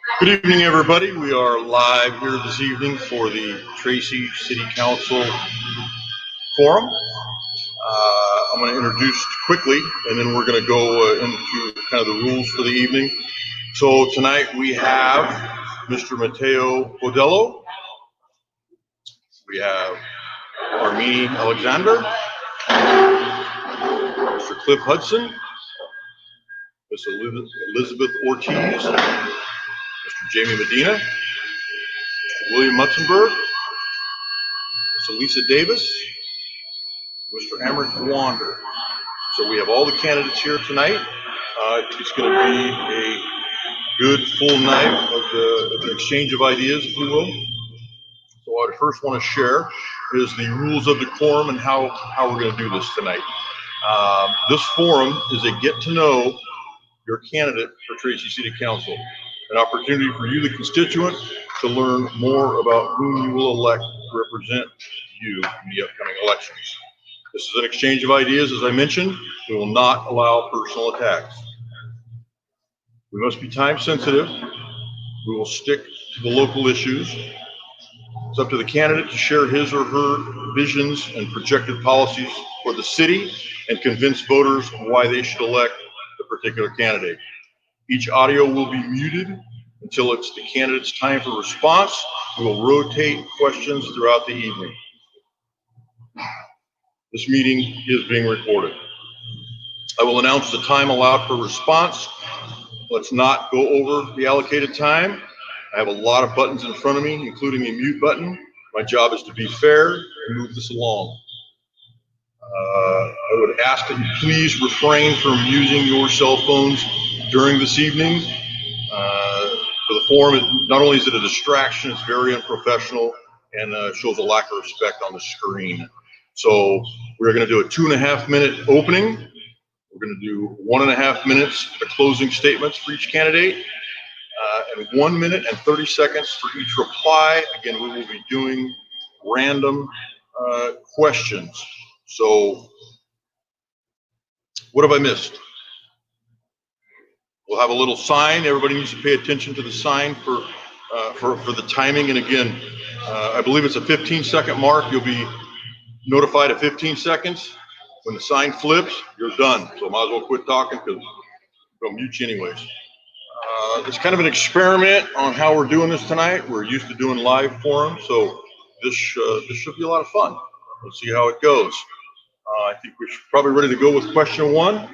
Good evening, everybody. We are live here this evening for the Tracy City Council Forum. I'm going to introduce quickly, and then we're going to go into kind of the rules for the evening. So tonight we have Mr. Mateo Bedolla. We have Ameni Alexander, Mr. Cliff Hudson, Ms. Elizabeth Ortiz, Mr. Jaime Medina, Mr. William Mutzenberg, Ms. Eleassia Davis, Mr. Amrik Wander. So we have all the candidates here tonight. It's going to be a good full night of the exchange of ideas, if you will. So what I first want to share is the rules of decorum and how we're going to do this tonight. This forum is a get to know your candidate for Tracy City Council, an opportunity for you, the constituent, to learn more about whom you will elect to represent you in the upcoming elections. This is an exchange of ideas, as I mentioned. We will not allow personal attacks. We must be time sensitive. We will stick to the local issues. It's up to the candidate to share his or her visions and projected policies for the city and convince voters why they should elect the particular candidate. Each audio will be muted until it's the candidate's time for response. We will rotate questions throughout the evening. This meeting is being recorded. I will announce the time allowed for response. Let's not go over the allocated time. I have a lot of buttons in front of me, including a mute button. My job is to be fair and move this along. I would ask that you please refrain from using your cell phones during this evening. For the forum, not only is it a distraction, it's very unprofessional and shows a lack of respect on the screen. So we're going to do a 2.5 minute opening. We're going to do 1.5 minutes for closing statements for each candidate, and 1 minute and 30 seconds for each reply. Again, we will be doing random questions. So what have I missed? We'll have a little sign. Everybody needs to pay attention to the sign for the timing. And again, I believe it's a 15-second mark. You'll be notified at 15 seconds. When the sign flips, you're done. So might as well quit talking because we'll mute you anyways. It's kind of an experiment on how we're doing this tonight. We're used to doing live forums, so this should be a lot of fun. Let's see how it goes. I think we're probably ready to go with question one.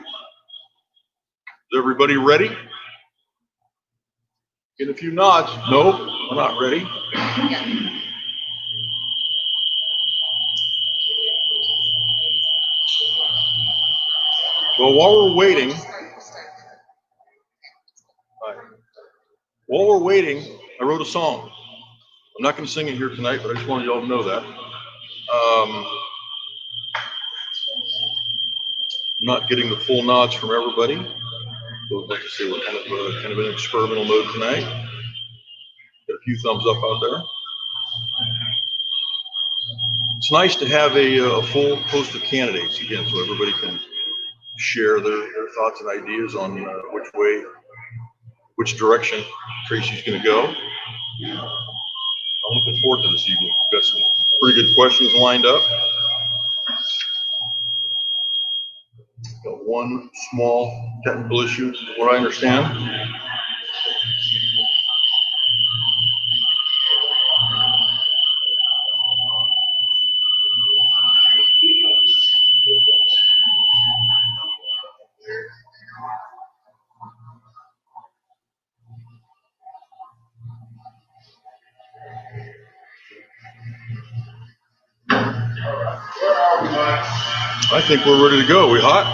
Is everybody ready? Get a few nods. No, we're not ready. Well, while we're waiting, I wrote a song. I'm not going to sing it here tonight, but I just wanted y'all to know that. I'm not getting the full nods from everybody. So like I say, we're kind of in experimental mode tonight. Got a few thumbs up out there. It's nice to have a full host of candidates again, so everybody can share their thoughts and ideas on which direction Tracy's going to go. I'm looking forward to this evening. We've got some pretty good questions lined up. Got one small technical issue, what I understand. I think we're ready to go. We hot?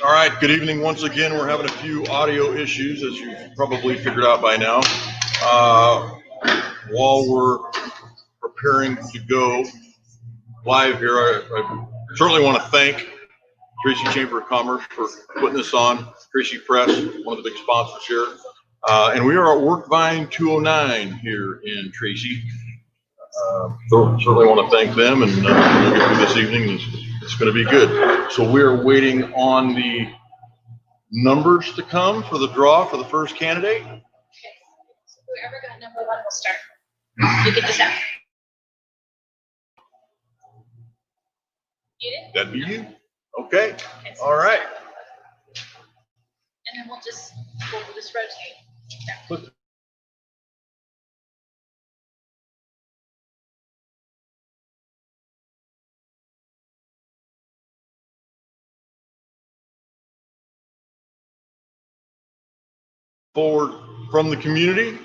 All right, good evening once again. We're having a few audio issues, as you've probably figured out by now. While we're preparing to go live here, I certainly want to thank Tracy Chamber of Commerce for putting this on, Tracy Press, one of the big sponsors here. And we are at Workvine 209 here in Tracy. So certainly want to thank them, and we'll get through this evening. It's going to be good. So we are waiting on the numbers to come for the draw for the first candidate. Okay. So whoever got number one will start. You get this out. You did? That'd be you. Okay. All right. And then we'll just rotate. Yeah. Forward from the community.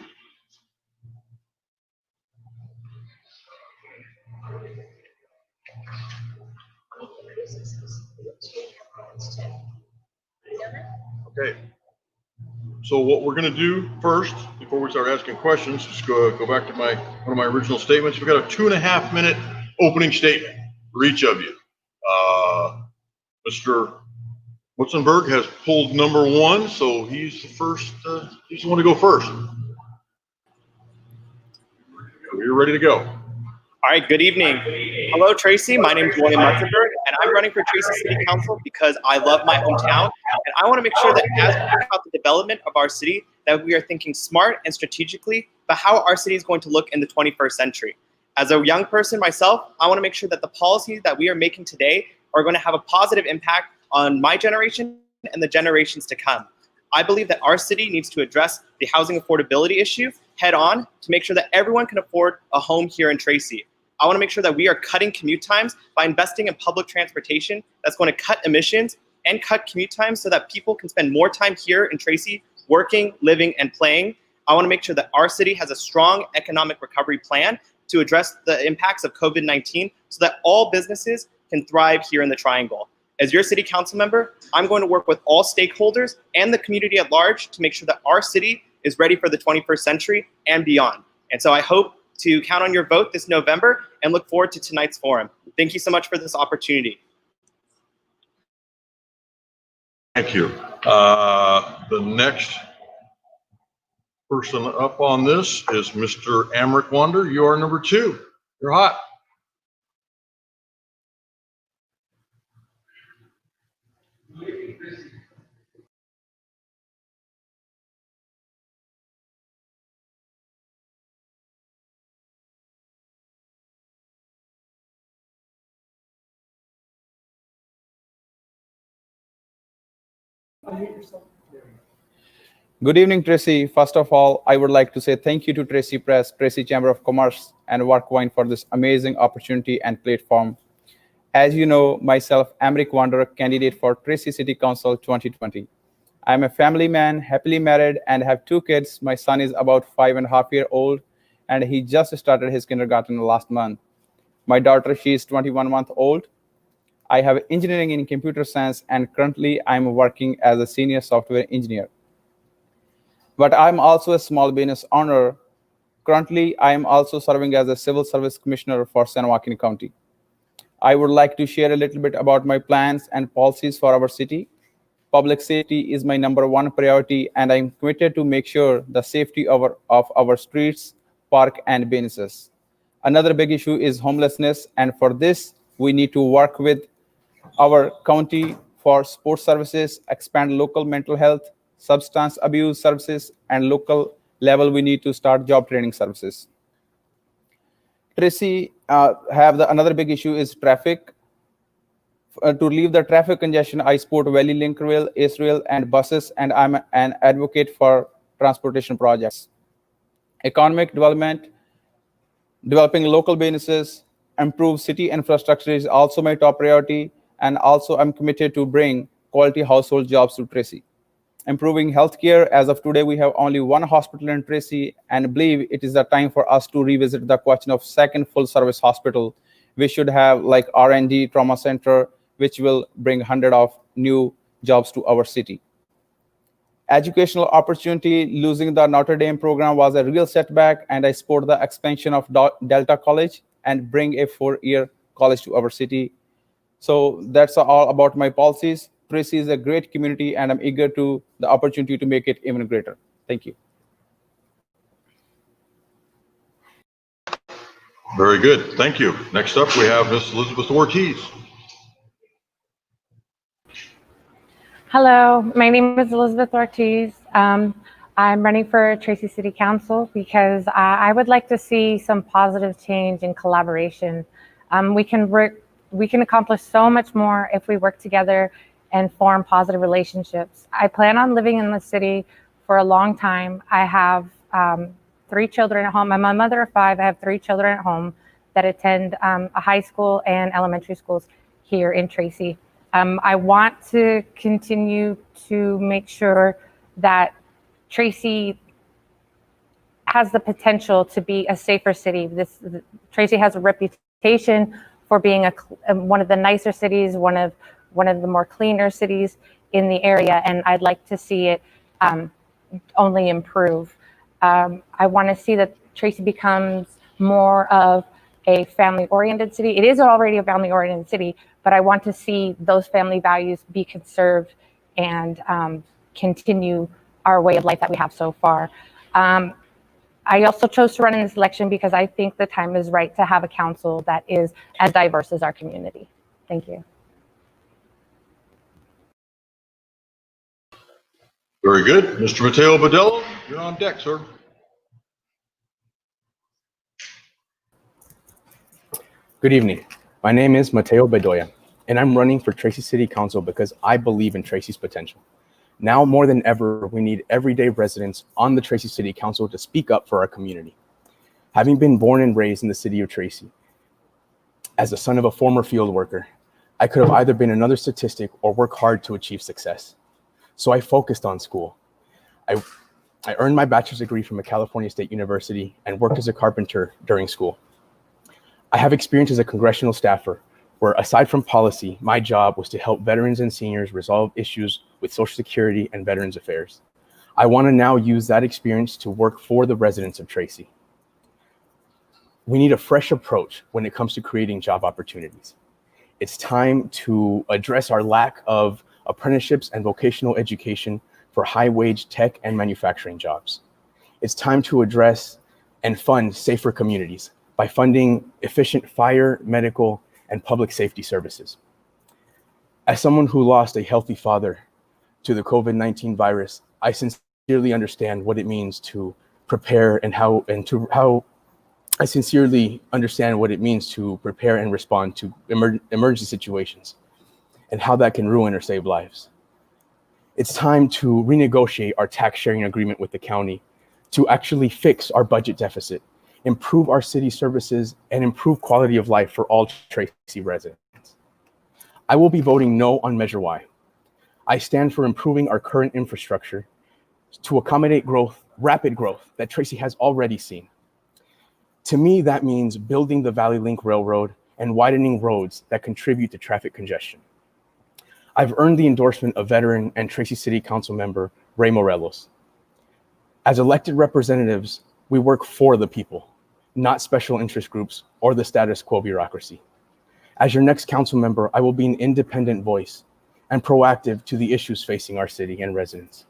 Okay. So what we're going to do first, before we start asking questions, just go back to one of my original statements. We've got a 2.5 minute opening statement for each of you. Mr. Wutzenberg has pulled number one, so he's the first. He's the one to go first. You're ready to go. All right, good evening. Hello, Tracy. My name is William Wutzenberg, and I'm running for Tracy City Council because I love my hometown, and I want to make sure that as we think about the development of our city, that we are thinking smart and strategically about how our city is going to look in the 21st century. As a young person myself, I want to make sure that the policies that we are making today are going to have a positive impact on my generation and the generations to come. I believe that our city needs to address the housing affordability issue head on to make sure that everyone can afford a home here in Tracy. I want to make sure that we are cutting commute times by investing in public transportation that's going to cut emissions and cut commute times so that people can spend more time here in Tracy working, living, and playing. I want to make sure that our city has a strong economic recovery plan to address the impacts of COVID-19 so that all businesses can thrive here in the Triangle. As your city council member, I'm going to work with all stakeholders and the community at large to make sure that our city is ready for the 21st century and beyond. And so I hope to count on your vote this November and look forward to tonight's forum. Thank you so much for this opportunity. Thank you. The next person up on this is Mr. Amrik Wander. You are number two. You're hot. Good evening, Tracy. First of all, I would like to say thank you to Tracy Press, Tracy Chamber of Commerce, and Workvine for this amazing opportunity and platform. As you know, myself, Amrik Wander, candidate for Tracy City Council 2020. I'm a family man, happily married, and have 2 kids. My son is about 5.5 years old, and he just started his kindergarten last month. My daughter, she is 21 months old. I have engineering in computer science, and currently I'm working as a senior software engineer. But I'm also a small business owner. Currently, I am also serving as a civil service commissioner for San Joaquin County. I would like to share a little bit about my plans and policies for our city. Public safety is my #1 priority, and I'm committed to make sure the safety of our streets, park, and businesses. Another big issue is homelessness, and for this, we need to work with our county for sports services, expand local mental health, substance abuse services, and local level, we need to start job training services. Tracy, another big issue is traffic. To relieve the traffic congestion, I support Valley Link Rail, Ace Rail, and buses, and I'm an advocate for transportation projects. Economic development, developing local businesses, improve city infrastructure is also my top priority, and also I'm committed to bring quality household jobs to Tracy. Improving healthcare. As of today, we have only 1 hospital in Tracy, and believe it is the time for us to revisit the question of second full-service hospital. We should have like R&D trauma center, which will bring 100 of new jobs to our city. Educational opportunity, losing the Notre Dame program was a real setback, and I support the expansion of Delta College and bring a 4-year college to our city. So that's all about my policies. Tracy is a great community, and I'm eager to the opportunity to make it even greater. Thank you. Very good. Thank you. Next up, we have Ms. Elizabeth Ortiz. Hello, my name is Elizabeth Ortiz. I'm running for Tracy City Council because I would like to see some positive change and collaboration. We can accomplish so much more if we work together and form positive relationships. I plan on living in the city for a long time. I have 3 children at home. I'm a mother of 5. I have 3 children at home that attend a high school and elementary schools here in Tracy. I want to continue to make sure that Tracy has the potential to be a safer city. Tracy has a reputation for being one of the nicer cities, one of the more cleaner cities in the area, and I'd like to see it only improve. I want to see that Tracy becomes more of a family-oriented city. It is already a family-oriented city, but I want to see those family values be conserved and continue our way of life that we have so far. I also chose to run in this election because I think the time is right to have a council that is as diverse as our community. Thank you. Very good. Mr. Mateo Bedolla, you're on deck, sir. Good evening. My name is Mateo Bedolla, and I'm running for Tracy City Council because I believe in Tracy's potential. Now more than ever, we need everyday residents on the Tracy City Council to speak up for our community. Having been born and raised in the city of Tracy, as the son of a former field worker, I could have either been another statistic or work hard to achieve success. So I focused on school. I earned my bachelor's degree from a California State University and worked as a carpenter during school. I have experience as a congressional staffer, where aside from policy, my job was to help veterans and seniors resolve issues with Social Security and Veterans Affairs. I want to now use that experience to work for the residents of Tracy. We need a fresh approach when it comes to creating job opportunities. It's time to address our lack of apprenticeships and vocational education for high-wage tech and manufacturing jobs. It's time to address and fund safer communities by funding efficient fire, medical, and public safety services. As someone who lost a healthy father to the COVID-19 virus, I sincerely understand what it means to prepare and how I sincerely understand what it means to prepare and respond to emergency situations and how that can ruin or save lives. It's time to renegotiate our tax sharing agreement with the county to actually fix our budget deficit, improve our city services, and improve quality of life for all Tracy residents. I will be voting no on Measure Y. I stand for improving our current infrastructure to accommodate growth, rapid growth that Tracy has already seen. To me, that means building the Valley Link Railroad and widening roads that contribute to traffic congestion. I've earned the endorsement of veteran and Tracy City Council member Ray Morelos. As elected representatives, we work for the people, not special interest groups or the status quo bureaucracy. As your next council member, I will be an independent voice and proactive to the issues facing our city and residents.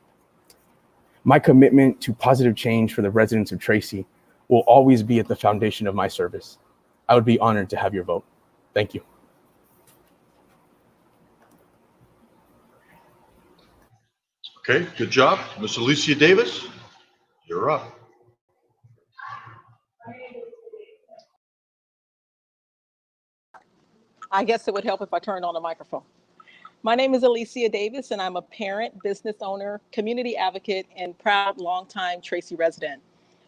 My commitment to positive change for the residents of Tracy will always be at the foundation of my service. I would be honored to have your vote. Thank you. Okay, good job. Ms. Eleassia Davis, you're up. I guess it would help if I turned on the microphone. My name is Eleassia Davis, and I'm a parent, business owner, community advocate, and proud longtime Tracy resident.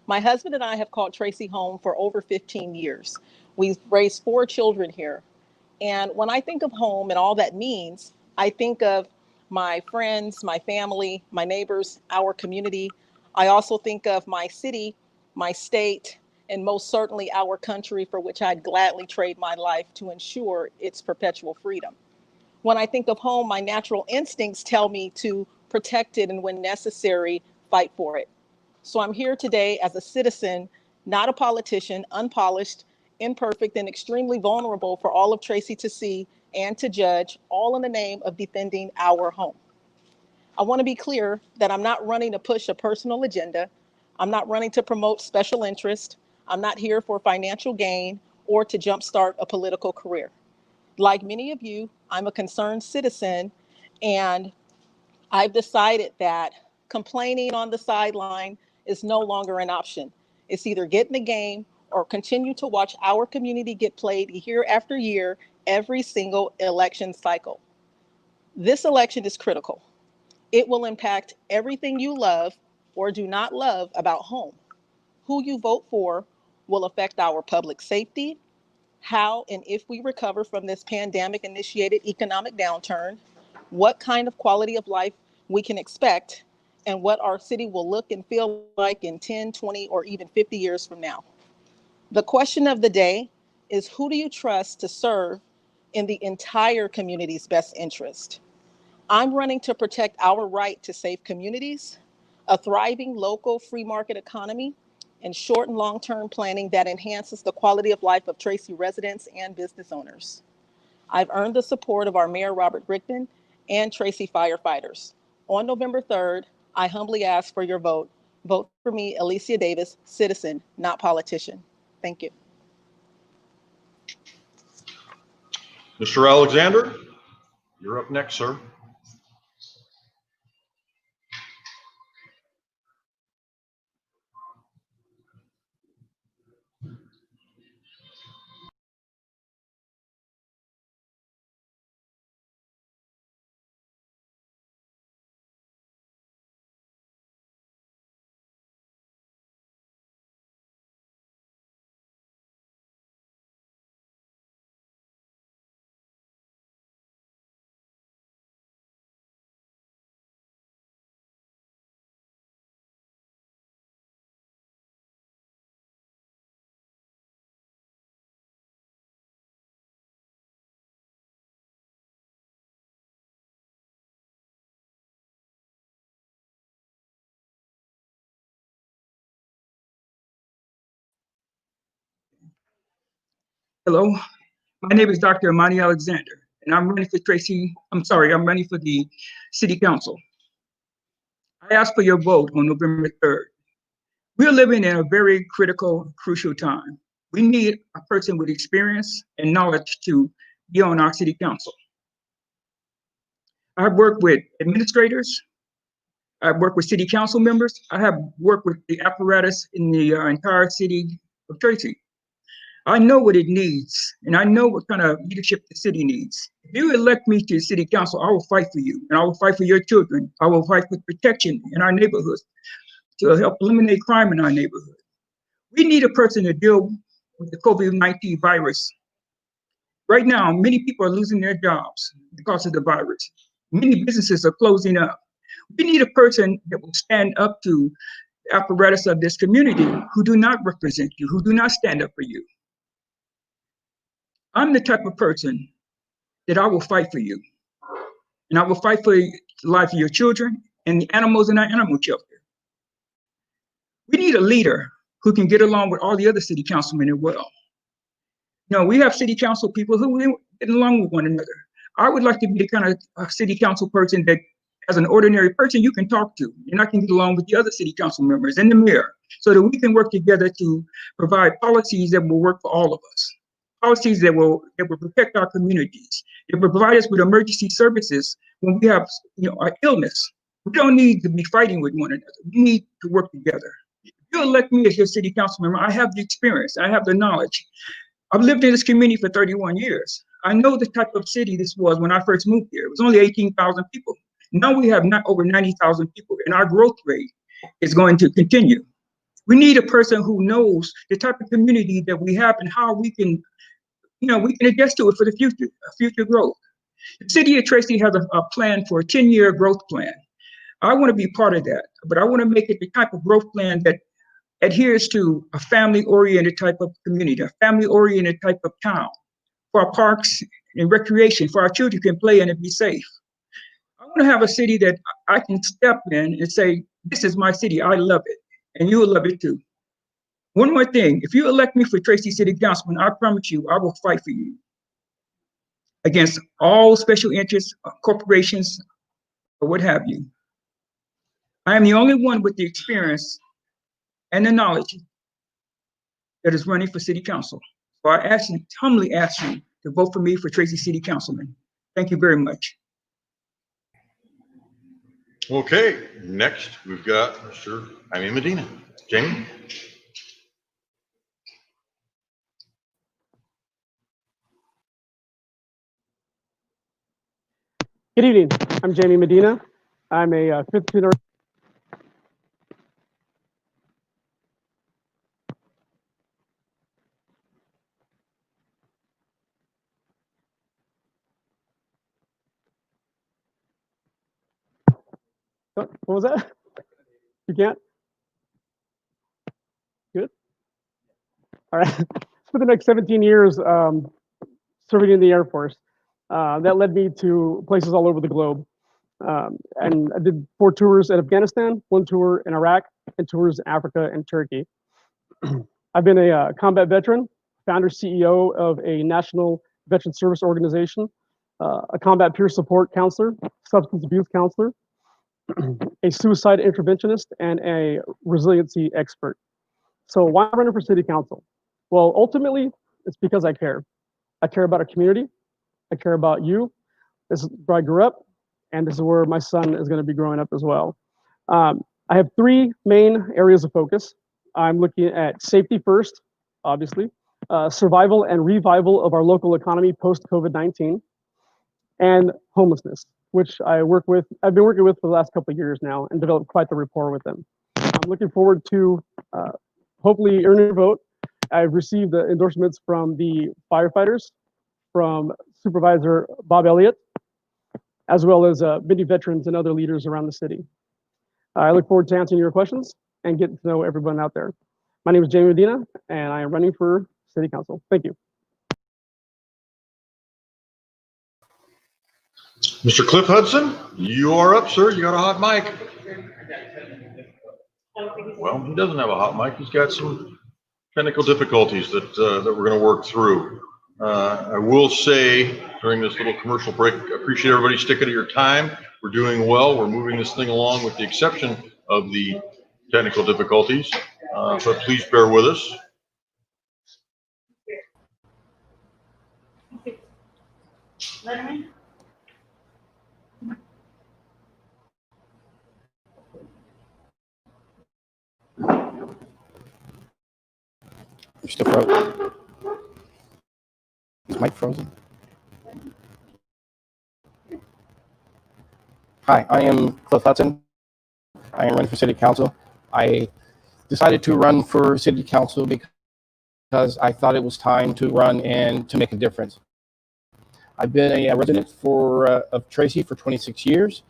My husband and I have called Tracy home for over 15 years. We've raised 4 children here. And when I think of home and all that means, I think of my friends, my family, my neighbors, our community. I also think of my city, my state, and most certainly our country, for which I'd gladly trade my life to ensure its perpetual freedom. When I think of home, my natural instincts tell me to protect it and when necessary, fight for it. So I'm here today as a citizen, not a politician, unpolished, imperfect, and extremely vulnerable for all of Tracy to see and to judge, all in the name of defending our home. I want to be clear that I'm not running to push a personal agenda. I'm not running to promote special interest. I'm not here for financial gain or to jumpstart a political career. Like many of you, I'm a concerned citizen, and I've decided that complaining on the sideline is no longer an option. It's either get in the game or continue to watch our community get played year after year, every single election cycle. This election is critical. It will impact everything you love or do not love about home. Who you vote for will affect our public safety, how and if we recover from this pandemic-initiated economic downturn, what kind of quality of life we can expect, and what our city will look and feel like in 10, 20, or even 50 years from now. The question of the day is, who do you trust to serve in the entire community's best interest? I'm running to protect our right to safe communities, a thriving local free market economy, and short and long-term planning that enhances the quality of life of Tracy residents and business owners. I've earned the support of our Mayor, Robert Brickman, and Tracy firefighters. On November 3rd, I humbly ask for your vote. Vote for me, Eleassia Davis, citizen, not politician. Thank you. Mr. Alexander, you're up next, sir. Hello, my name is Dr. Amani Alexander, and I'm running for I'm running for the City Council. I ask for your vote on November 3rd. We're living in a very critical, crucial time. We need a person with experience and knowledge to be on our City Council. I've worked with administrators, I've worked with City Council members, I have worked with the apparatus in the entire city of Tracy. I know what it needs, and I know what kind of leadership the city needs. If you elect me to City Council, I will fight for you, and I will fight for your children. I will fight for protection in our neighborhoods to help eliminate crime in our neighborhood. We need a person to deal with the COVID-19 virus. Right now, many people are losing their jobs because of the virus. Many businesses are closing up. We need a person that will stand up to the apparatus of this community who do not represent you, who do not stand up for you. I'm the type of person that I will fight for you. And I will fight for the life of your children and the animals in our animal shelter. We need a leader who can get along with all the other city councilmen as well. You know, we have city council people who get along with one another. I would like to be the kind of city council person that, as an ordinary person, you can talk to, and I can get along with the other city council members and the mayor, so that we can work together to provide policies that will work for all of us. Policies that will protect our communities, that will provide us with emergency services when we have, an illness. We don't need to be fighting with one another. We need to work together. If you elect me as your city council member, I have the experience, I have the knowledge. I've lived in this community for 31 years. I know the type of city this was when I first moved here. It was only 18,000 people. Now we have not over 90,000 people, and our growth rate is going to continue. We need a person who knows the type of community that we have and how we can we can adjust to it for the future growth. The city of Tracy has a plan for a 10-year growth plan. I want to be part of that, but I want to make it the type of growth plan that adheres to a family-oriented type of community, a family-oriented type of town, for our parks and recreation for our children can play in and be safe. I want to have a city that I can step in and say, this is my city, I love it, and you will love it too. One more thing, if you elect me for Tracy City Councilman, I promise you, I will fight for you against all special interests, corporations, or what have you. I am the only one with the experience and the knowledge that is running for city council. So I humbly ask you to vote for me for Tracy City Councilman. Thank you very much. Okay, next we've got Mr. Jaime Medina. Jamie? Good evening. I'm Jaime Medina. I'm a fifth generation. What was that? You can't? Good. All right. For the next 17 years, serving in the Air Force, that led me to places all over the globe. And I did 4 tours in Afghanistan, 1 tour in Iraq, and tours in Africa and Turkey. I've been a combat veteran, founder, CEO of a national veteran service organization, a combat peer support counselor, substance abuse counselor, a suicide interventionist, and a resiliency expert. So why am I running for city council? Well, ultimately, it's because I care. I care about our community. I care about you. This is where I grew up, and this is where my son is going to be growing up as well. I have 3 main areas of focus. I'm looking at safety first, obviously, survival and revival of our local economy post-COVID-19, and homelessness, which I've been working with for the last couple of years now and developed quite the rapport with them. I'm looking forward to hopefully earning a vote. I've received the endorsements from the firefighters, from Supervisor Bob Elliott, as well as many veterans and other leaders around the city. I look forward to answering your questions and getting to know everyone out there. My name is Jaime Medina, and I am running for city council. Thank you. Mr. Cliff Hudson, you are up, sir. You got a hot mic. Well, he doesn't have a hot mic. He's got some technical difficulties that we're going to work through. I will say during this little commercial break, I appreciate everybody sticking to your time. We're doing well. We're moving this thing along with the exception of the technical difficulties, but please bear with us. You're still frozen. Is Mike frozen? Hi, I am Cliff Hudson. I am running for city council. I decided to run for city council because I thought it was time to run and to make a difference. I've been a resident of Tracy for 26 years.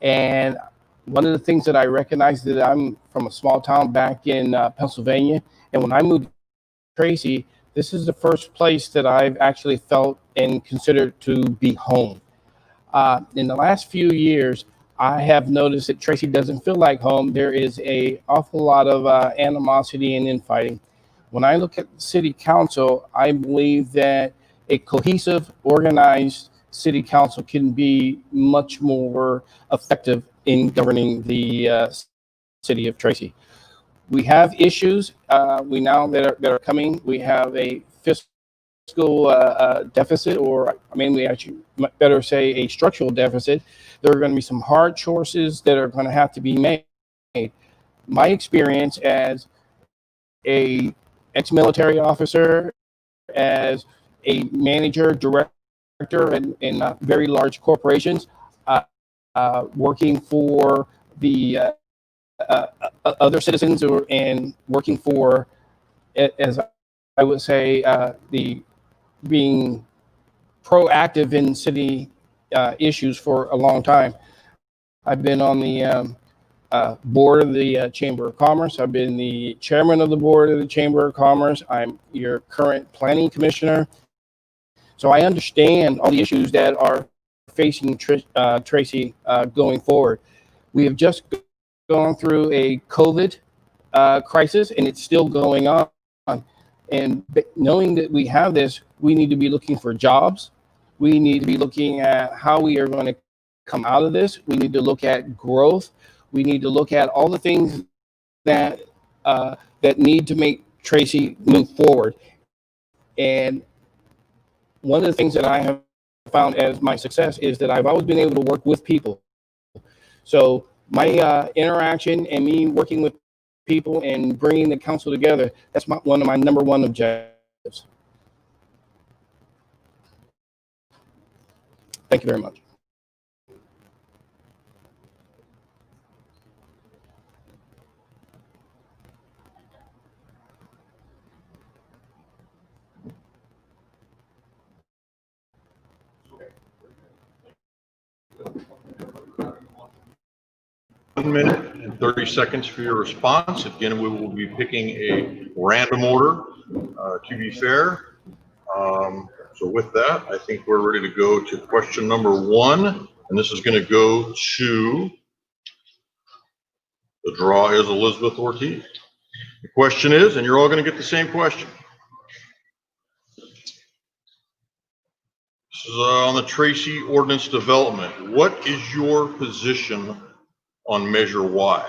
And one of the things that I recognized that I'm from a small town back in Pennsylvania. And when I moved to Tracy, this is the first place that I've actually felt and considered to be home. In the last few years, I have noticed that Tracy doesn't feel like home. There is an awful lot of animosity and infighting. When I look at the city council, I believe that a cohesive, organized city council can be much more effective in governing the city of Tracy. We have issues we now that are coming. We have a fiscal deficit, or I mean, we actually better say a structural deficit. There are going to be some hard choices that are going to have to be made. My experience as a ex-military officer, as a manager, director in very large corporations, working for the other citizens, and working for, as I would say, the being proactive in city issues for a long time. I've been on the board of the Chamber of Commerce. I've been the chairman of the board of the Chamber of Commerce. I'm your current planning commissioner. So I understand all the issues that are facing Tracy going forward. We have just gone through a COVID crisis, and it's still going on. And knowing that we have this, we need to be looking for jobs. We need to be looking at how we are going to come out of this. We need to look at growth. We need to look at all the things that that need to make Tracy move forward. And one of the things that I have found as my success is that I've always been able to work with people. So my interaction and me working with people and bringing the council together, that's one of my number one objectives. Thank you very much. One minute and 30 seconds for your response. Again, we will be picking a random order, to be fair. So with that, I think we're ready to go to question number 1. And this is going to go to, the draw is Elizabeth Ortiz. The question is, and you're all going to get the same question. This is on the Tracy ordinance development. What is your position on Measure Y?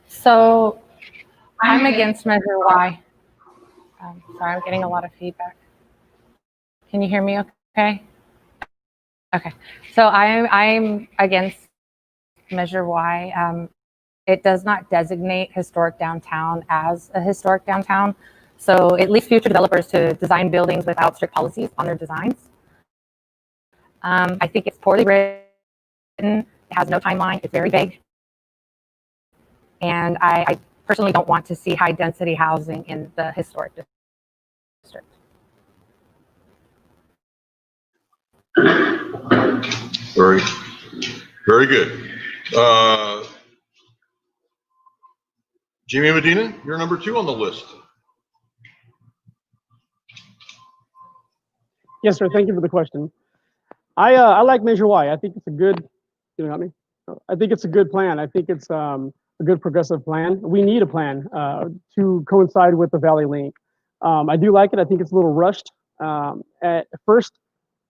So I'm against Measure Y. Sorry, I'm getting a lot of feedback. Can you hear me okay? Okay, so I'm against Measure Y. It does not designate historic downtown as a historic downtown. So it leaves future developers to design buildings without strict policies on their designs. I think it's poorly written. It has no timeline. It's very vague. And I personally don't want to see high density housing in the historic district. Very, very good. Jaime Medina, you're number 2 on the list. Yes, sir. Thank you for the question. I like Measure Y. I think it's a good, I think it's a good plan. I think it's a good progressive plan. We need a plan to coincide with the Valley Link. I do like it. I think it's a little rushed. At first,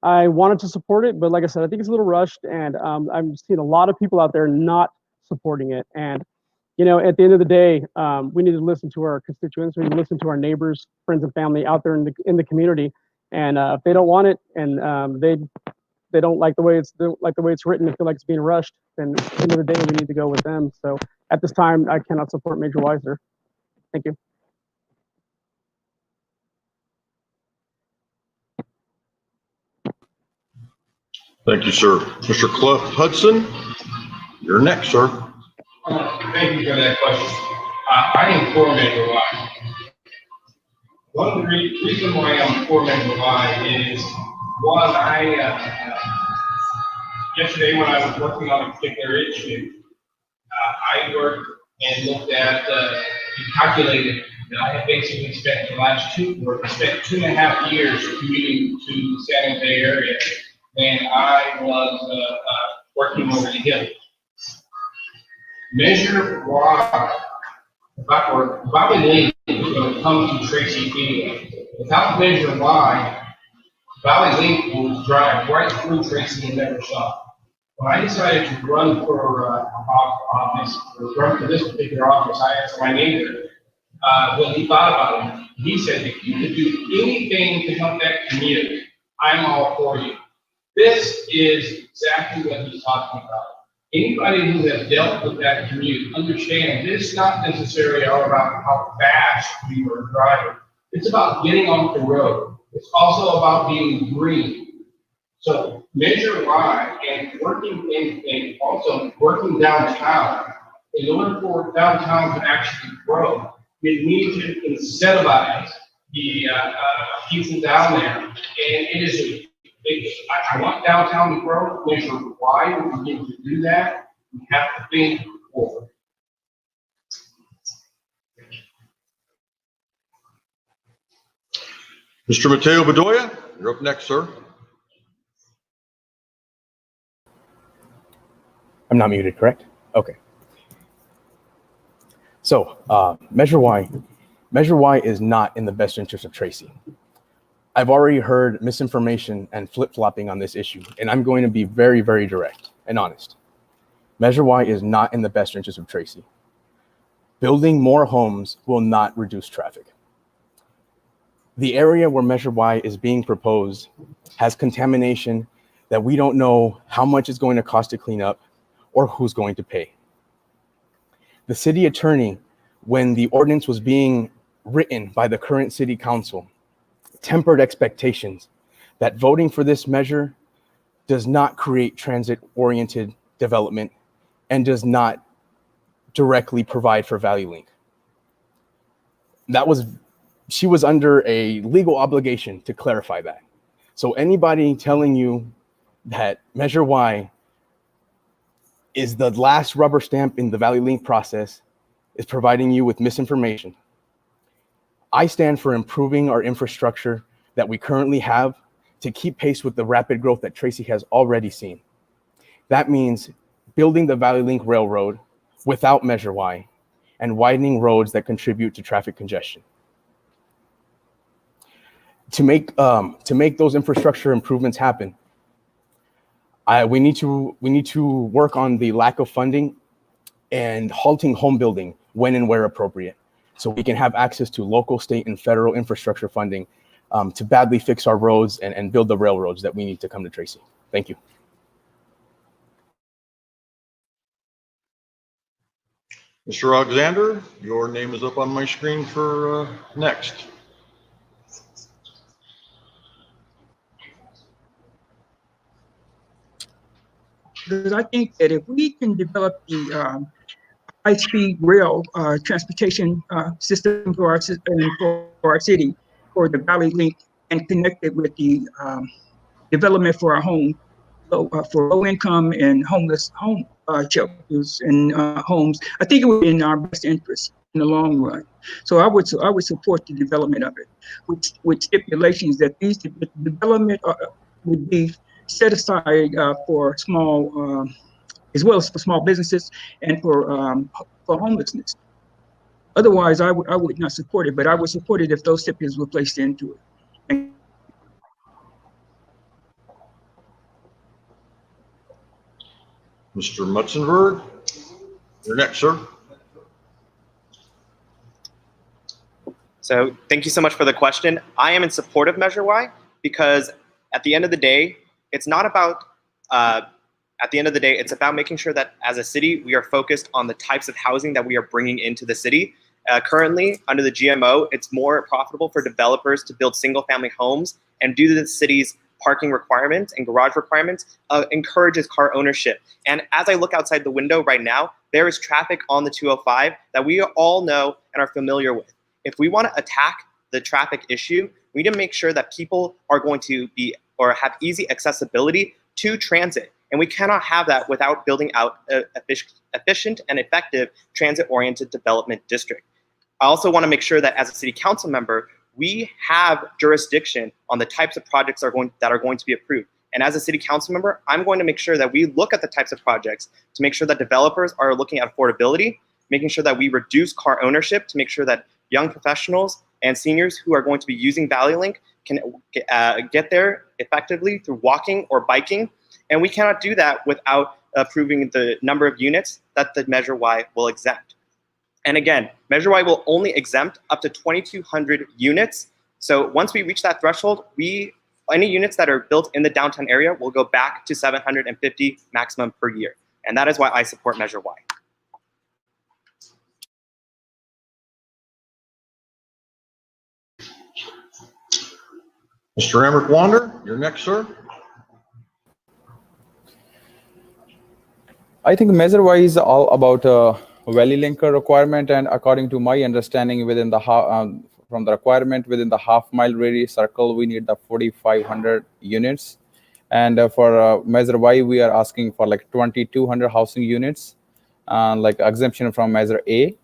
I wanted to support it, but like I said, I think it's a little rushed, and I'm seeing a lot of people out there not supporting it. And at the end of the day, we need to listen to our constituents. We need to listen to our neighbors, friends, and family out there in the community. And if they don't want it, and they don't like the way it's written, they feel like it's being rushed, then at the end of the day, we need to go with them. So at this time, I cannot support Measure Y, sir. Thank you. Thank you, sir. Mr. Clef Hudson, you're next, sir. Thank you for that question. I am for Measure Y. One of the reasons why I'm for Measure Y is, one, yesterday when I was working on a particular issue, I worked and looked at and calculated that I had basically spent the last 2.5 years commuting to the San Jose area, and I was working over the hill. Measure Y, Valley Link is going to come to Tracy anyway. Without Measure Y, Valley Link will drive right through Tracy and never stop. When I decided to run for office, or run for this particular office, I asked my neighbor what he thought about it. He said, if you could do anything to help that commute, I'm all for you. This is exactly what he's talking about. Anybody who has dealt with that commute understands it's not necessarily all about how fast we were driving. It's about getting off the road. It's also about being green. So Measure Y and also working downtown. In order for downtown to actually grow, we need to incentivize the people down there. And it is I want downtown to grow. Measure Y will begin to do that. We have to think forward. Mr. Mateo Bedolla, you're up next, sir. I'm not muted, correct? Okay. So Measure Y is not in the best interest of Tracy. I've already heard misinformation and flip-flopping on this issue, and I'm going to be very, very direct and honest. Measure Y is not in the best interest of Tracy. Building more homes will not reduce traffic. The area where Measure Y is being proposed has contamination that we don't know how much it's going to cost to clean up or who's going to pay. The city attorney, when the ordinance was being written by the current city council, tempered expectations that voting for this measure does not create transit-oriented development and does not directly provide for Valley Link. She was under a legal obligation to clarify that. So anybody telling you that Measure Y is the last rubber stamp in the Valley Link process is providing you with misinformation. I stand for improving our infrastructure that we currently have to keep pace with the rapid growth that Tracy has already seen. That means building the Valley Link Railroad without Measure Y and widening roads that contribute to traffic congestion. To make those infrastructure improvements happen, we need to work on the lack of funding and halting home building when and where appropriate, so we can have access to local, state, and federal infrastructure funding to badly fix our roads and build the railroads that we need to come to Tracy. Thank you. Mr. Alexander, your name is up on my screen for next. Because I think that if we can develop the high-speed rail transportation system for our city, for the Valley Link, and connect it with the development for our for low-income and homeless shelters and homes, I think it would be in our best interest in the long run. So I would support the development of it, with stipulations that the development would be set aside for small, as well as for small businesses and for homelessness. Otherwise, I would not support it, but I would support it if those stipulations were placed into it. Mr. Mutzenberg, you're next, sir. So thank you so much for the question. I am in support of Measure Y because at the end of the day, it's not about, it's about making sure that as a city, we are focused on the types of housing that we are bringing into the city. Currently, under the GMO, it's more profitable for developers to build single-family homes, and due to the city's parking requirements and garage requirements, encourages car ownership. And as I look outside the window right now, there is traffic on the 205 that we all know and are familiar with. If we want to attack the traffic issue, we need to make sure that people are going to be or have easy accessibility to transit. And we cannot have that without building out an efficient and effective transit-oriented development district. I also want to make sure that as a city council member, we have jurisdiction on the types of projects that are going to be approved. And as a city council member, I'm going to make sure that we look at the types of projects to make sure that developers are looking at affordability, making sure that we reduce car ownership to make sure that young professionals and seniors who are going to be using Valley Link can get there effectively through walking or biking. And we cannot do that without approving the number of units that the Measure Y will exempt. And again, Measure Y will only exempt up to 2,200 units. So once we reach that threshold, any units that are built in the downtown area will go back to 750 maximum per year. And that is why I support Measure Y. Mr. Amrik Wander, you're next, sir. I think Measure Y is all about Valley Link requirement, and according to my understanding, within the from the requirement within the half-mile radius circle, we need the 4,500 units, and for Measure Y, we are asking for like 2,200 housing units, like exemption from Measure A.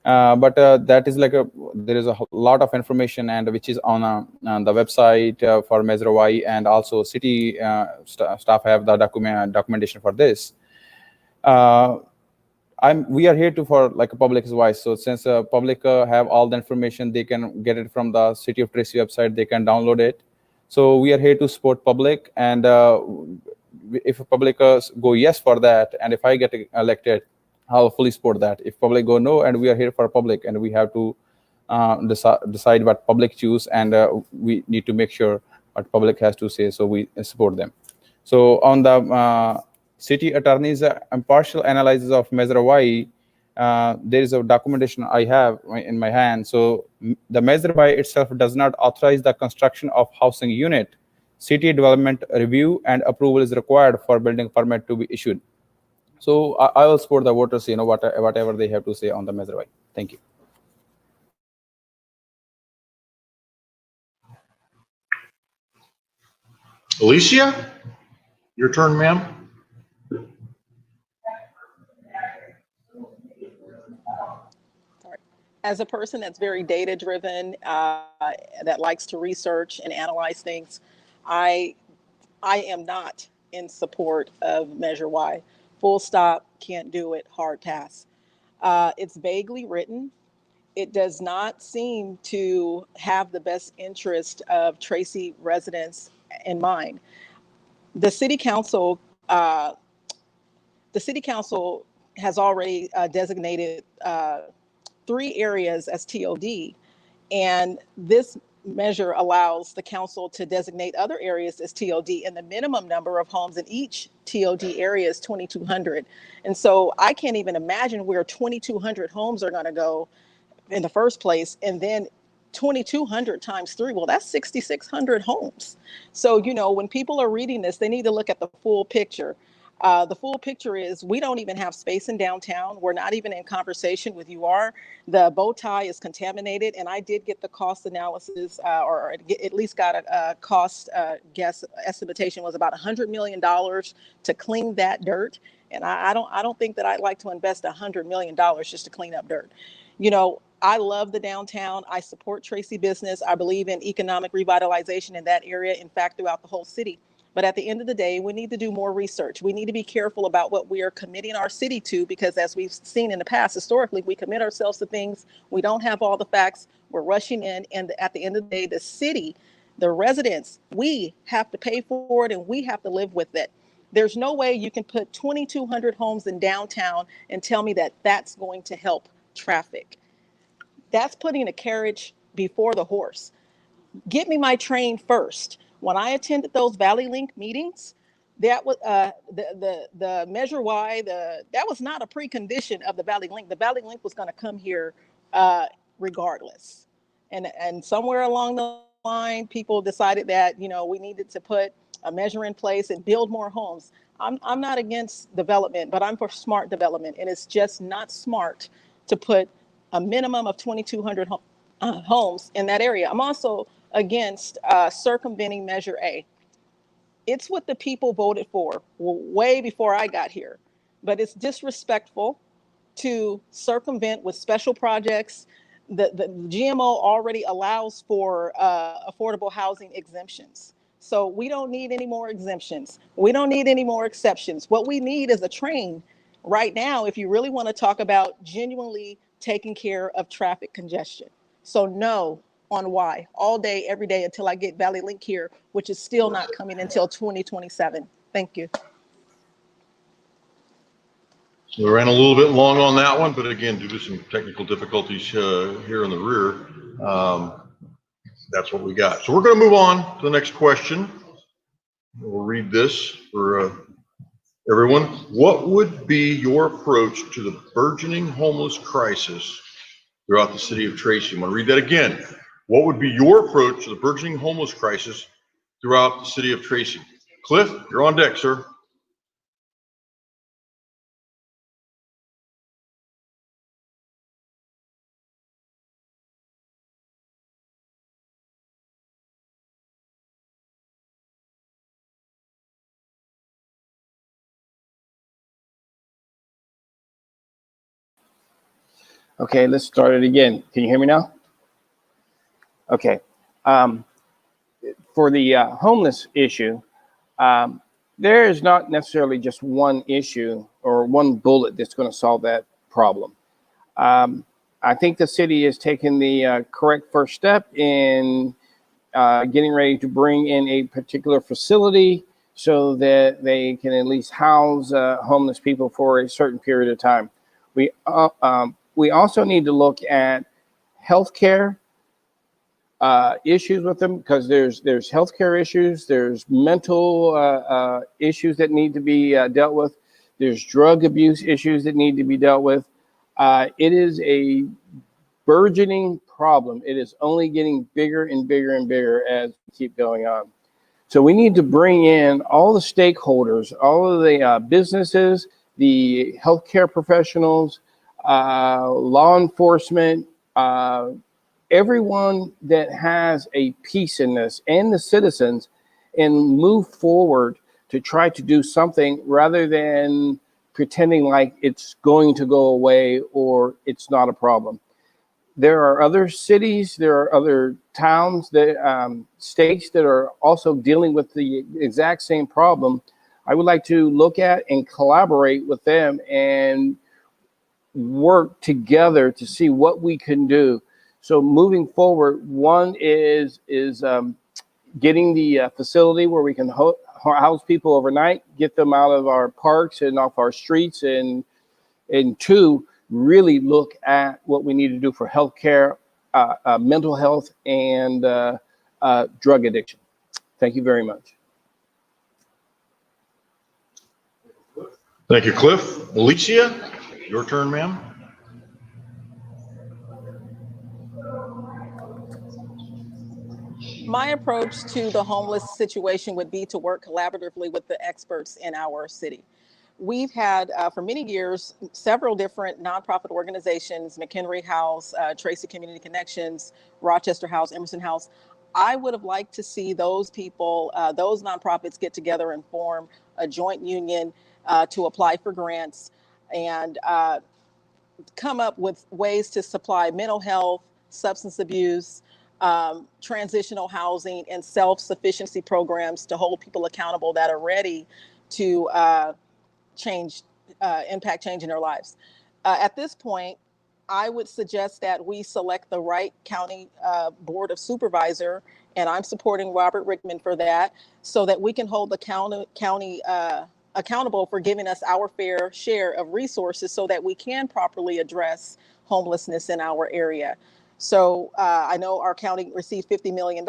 But that is like there is a lot of information and which is on the website for Measure Y, and also city staff have the documentation for this. We are here to for like a public's voice. So since public have all the information, they can get it from the City of Tracy website. They can download it. So we are here to support public, and if public go yes for that, and if I get elected, I'll fully support that. If public go no, and we are here for public, and we have to decide what public choose, and we need to make sure what public has to say, so we support them. So on the city attorney's impartial analysis of Measure Y, there is a documentation I have in my hand. So the Measure by itself does not authorize the construction of housing unit. City development review and approval is required for building permit to be issued. So I will support the voters, whatever they have to say on the Measure Y. Thank you. Eleassia, your turn, ma'am. As a person that's very data driven, that likes to research and analyze things, I am not in support of Measure Y. Full stop, can't do it, hard pass. It's vaguely written. It does not seem to have the best interest of Tracy residents in mind. The city council, uh, the city council has already designated 3 areas as TOD, and this measure allows the council to designate other areas as TOD, and the minimum number of homes in each TOD area is 2,200. And so I can't even imagine where 2,200 homes are going to go in the first place, and then 2,200 times 3, well, that's 6,600 homes. So, when people are reading this, they need to look at the full picture. The full picture is we don't even have space in downtown. We're not even in conversation with UR. The bow tie is contaminated, and I did get the cost analysis, or at least got a cost guess estimation was about $100 million to clean that dirt. And I don't think that I'd like to invest $100 million just to clean up dirt. I love the downtown. I support Tracy business. I believe in economic revitalization in that area, in fact, throughout the whole city. But at the end of the day, we need to do more research. We need to be careful about what we are committing our city to, because as we've seen in the past, historically, we commit ourselves to things. We don't have all the facts. We're rushing in. And at the end of the day, the city, the residents, we have to pay for it, and we have to live with it. There's no way you can put 2,200 homes in downtown and tell me that that's going to help traffic. That's putting a carriage before the horse. Get me my train first. When I attended those Valley Link meetings, that was the Measure Y. That was not a precondition of the Valley Link. The Valley Link was going to come here regardless, and somewhere along the line, people decided that we needed to put a measure in place and build more homes. I'm not against development, but I'm for smart development, and it's just not smart to put a minimum of 2,200 homes in that area. I'm also against circumventing Measure A. It's what the people voted for way before I got here, but it's disrespectful to circumvent with special projects. The GMO already allows for affordable housing exemptions. So we don't need any more exemptions. We don't need any more exceptions. What we need is a train right now if you really want to talk about genuinely taking care of traffic congestion. So no on Y all day, every day until I get Valley Link here, which is still not coming until 2027. Thank you. We ran a little bit long on that one, but again, due to some technical difficulties here in the rear, that's what we got. So we're going to move on to the next question. We'll read this for everyone. What would be your approach to the burgeoning homeless crisis throughout the city of Tracy? I'm going to read that again. What would be your approach to the burgeoning homeless crisis throughout the city of Tracy? Cliff, you're on deck, sir. Okay, let's start it again. Can you hear me now? Okay. For the homeless issue, there is not necessarily just one issue or one bullet that's going to solve that problem. I think the city is taking the correct first step in getting ready to bring in a particular facility so that they can at least house homeless people for a certain period of time. We also need to look at healthcare issues with them, because there's healthcare issues, there's mental issues that need to be dealt with, there's drug abuse issues that need to be dealt with. It is a burgeoning problem. It is only getting bigger and bigger and bigger as we keep going on. So we need to bring in all the stakeholders, all of the businesses, the healthcare professionals, law enforcement, everyone that has a piece in this, and the citizens, and move forward to try to do something rather than pretending like it's going to go away or it's not a problem. There are other cities, there are other towns, that states that are also dealing with the exact same problem. I would like to look at and collaborate with them and work together to see what we can do. So moving forward, one is getting the facility where we can house people overnight, get them out of our parks and off our streets, and two, really look at what we need to do for healthcare, mental health, and drug addiction. Thank you very much. Thank you, Cliff. Eleassia, your turn, ma'am. My approach to the homeless situation would be to work collaboratively with the experts in our city. We've had, for many years, several different nonprofit organizations, McHenry House, Tracy Community Connections, Rochester House, Emerson House. I would have liked to see those people, those nonprofits get together and form a joint union to apply for grants and come up with ways to supply mental health, substance abuse, transitional housing, and self-sufficiency programs to hold people accountable that are ready to impact change in their lives. At this point, I would suggest that we select the right county board of supervisor, and I'm supporting Robert Rickman for that, so that we can hold the county accountable for giving us our fair share of resources so that we can properly address homelessness in our area. So I know our county received $50 million.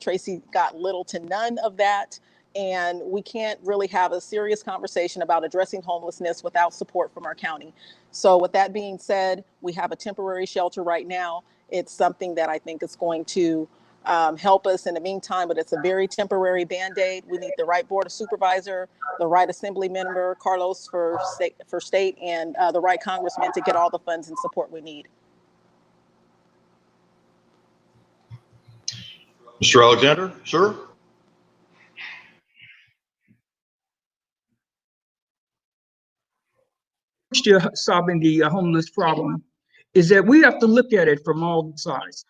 Tracy got little to none of that. And we can't really have a serious conversation about addressing homelessness without support from our county. So with that being said, we have a temporary shelter right now. It's something that I think is going to help us in the meantime, but it's a very temporary Band-Aid. We need the right board of supervisor, the right assembly member, Carlos for state, and the right congressman to get all the funds and support we need. Mr. Alexander, sir. To solving the homeless problem is that we have to look at it from all sides.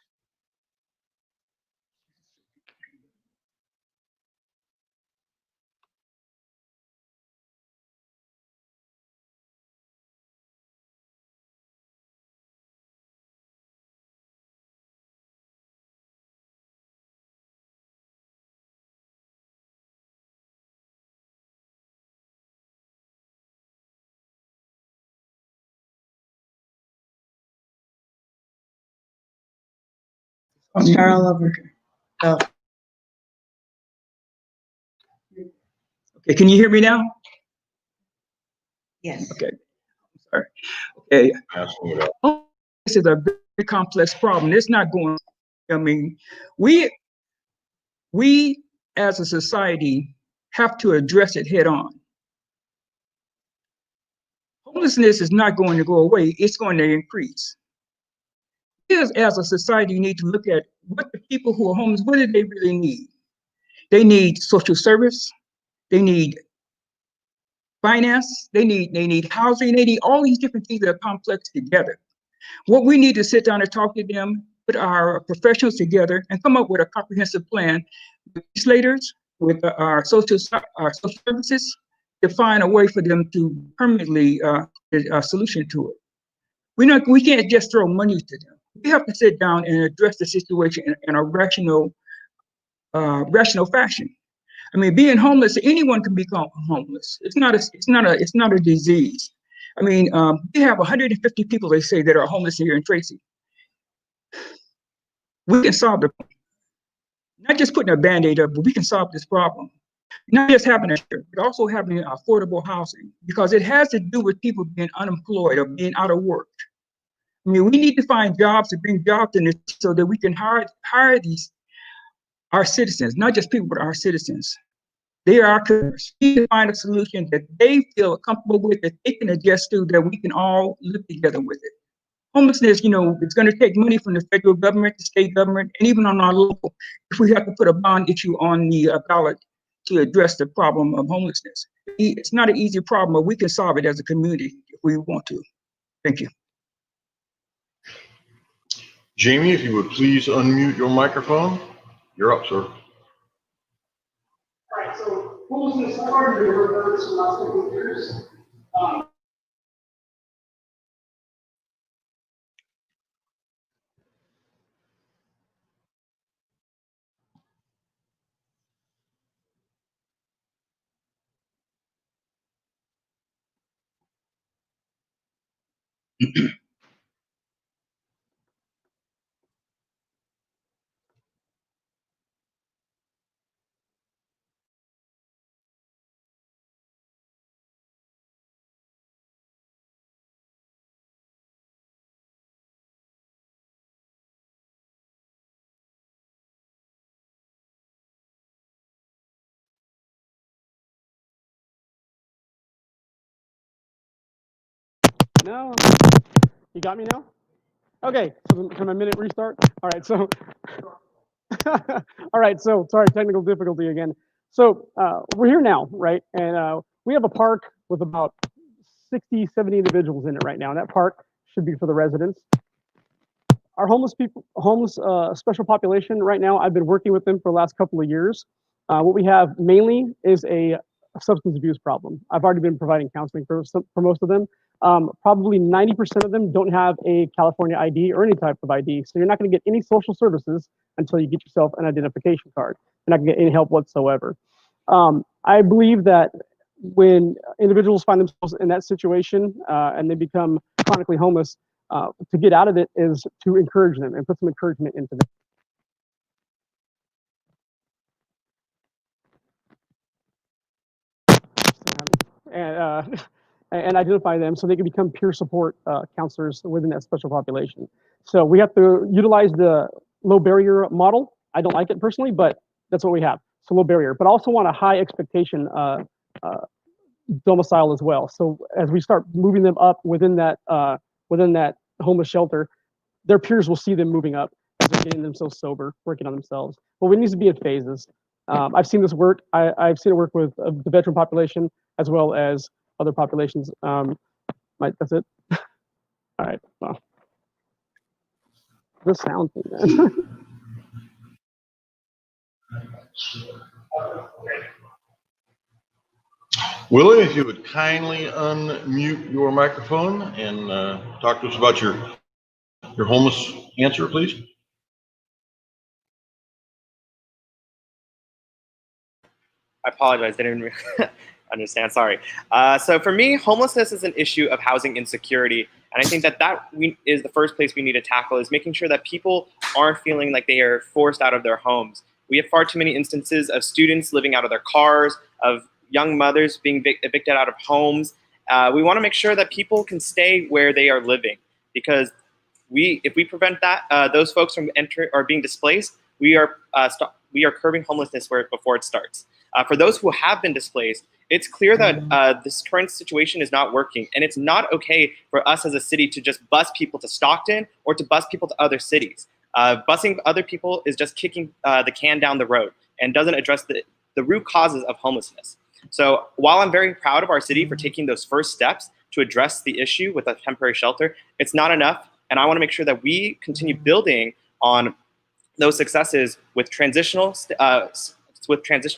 Start all over. Oh. Okay, can you hear me now? Yes. Okay, sorry. Okay, Oh, this is a very complex problem. It's not going, I mean, we as a society have to address it head on. Homelessness is not going to go away, it's going to increase. As a society, you need to look at what the people who are homeless, what do they really need? They need social service, they need finance, they need housing, they need all these different things that are complex together. What we need to sit down and talk to them, put our professionals together, and come up with a comprehensive plan with legislators, with our social services, to find a way for them to permanently a solution to it. We can't just throw money to them. We have to sit down and address the situation in a rational fashion. I mean, being homeless, anyone can become homeless. It's not a disease. I mean, we have 150 people, they say, that are homeless here in Tracy. We can solve the problem. Not just putting a Band-Aid up, but we can solve this problem. Not just having a shelter, but also having affordable housing, because it has to do with people being unemployed or being out of work. I mean, we need to find jobs to bring jobs in this so that we can hire our citizens, not just people, but our citizens. They are our customers. We need to find a solution that they feel comfortable with, that they can adjust to, that we can all live together with it. Homelessness, it's going to take money from the federal government, the state government, and even on our local, if we have to put a bond issue on the ballot to address the problem of homelessness. It's not an easy problem, but we can solve it as a community if we want to. Thank you. Jamie, if you would please unmute your microphone. You're up, sir. All right, so homelessness started to reverse in the last couple of years. No, you got me now? Okay, so can my minute restart? All right, so, all right, so sorry, technical difficulty again. So we're here now, right? And we have a park with about 60, 70 individuals in it right now. And that park should be for the residents. Our homeless special population right now, I've been working with them for the last couple of years. What we have mainly is a substance abuse problem. I've already been providing counseling for most of them. Probably 90% of them don't have a California ID or any type of ID. So you're not going to get any social services until you get yourself an identification card. You're not going to get any help whatsoever. I believe that when individuals find themselves in that situation and they become chronically homeless, to get out of it is to encourage them and put some encouragement into them. And identify them so they can become peer support counselors within that special population. So we have to utilize the low barrier model. I don't like it personally, but that's what we have. So low barrier, but also want a high expectation domicile as well. So as we start moving them up within that homeless shelter, their peers will see them moving up as they're getting themselves sober, working on themselves. But it needs to be in phases. I've seen this work. I've seen it work with the veteran population as well as other populations. That's it. All right. Well, the sound thing, man. Willie, if you would kindly unmute your microphone and talk to us about your homeless answer, please. I apologize. I didn't understand. Sorry. So for me, homelessness is an issue of housing insecurity. And I think that is the first place we need to tackle, is making sure that people aren't feeling like they are forced out of their homes. We have far too many instances of students living out of their cars, of young mothers being evicted out of homes. We want to make sure that people can stay where they are living, because if we prevent those folks from being displaced, we are curbing homelessness before it starts. For those who have been displaced, it's clear that this current situation is not working, and it's not okay for us as a city to just bus people to Stockton or to bus people to other cities. Busing other people is just kicking the can down the road and doesn't address the root causes of homelessness. So while I'm very proud of our city for taking those first steps to address the issue with a temporary shelter, it's not enough. And I want to make sure that we continue building on those successes with transitional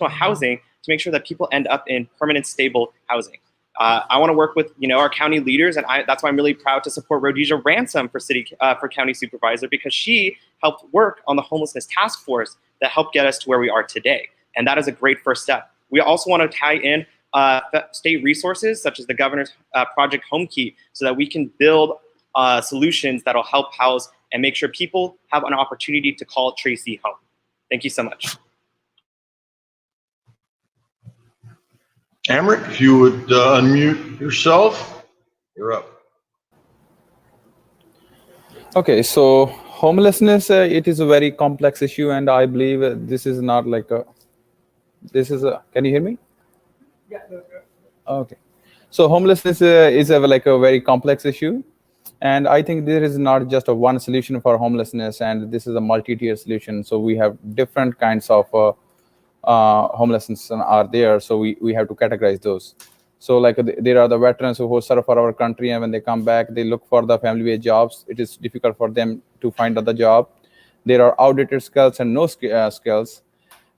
housing to make sure that people end up in permanent, stable housing. I want to work with our county leaders, and that's why I'm really proud to support Rhodesia Ransom for county supervisor, because she helped work on the homelessness task force that helped get us to where we are today, and that is a great first step. We also want to tie in state resources such as the governor's Project Home Key, so that we can build solutions that'll help house and make sure people have an opportunity to call Tracy home. Thank you so much. Amrik, if you would unmute yourself, you're up. Okay, so homelessness, it is a very complex issue, and I believe this is not like can you hear me? Yeah. Okay. So homelessness is like a very complex issue. And I think there is not just a one solution for homelessness, and this is a multi-tier solution. So we have different kinds of homelessness are there. So we have to categorize those. So like there are the veterans who serve for our country, and when they come back, they look for the family-based jobs. It is difficult for them to find other job. There are outdated skills and no skills.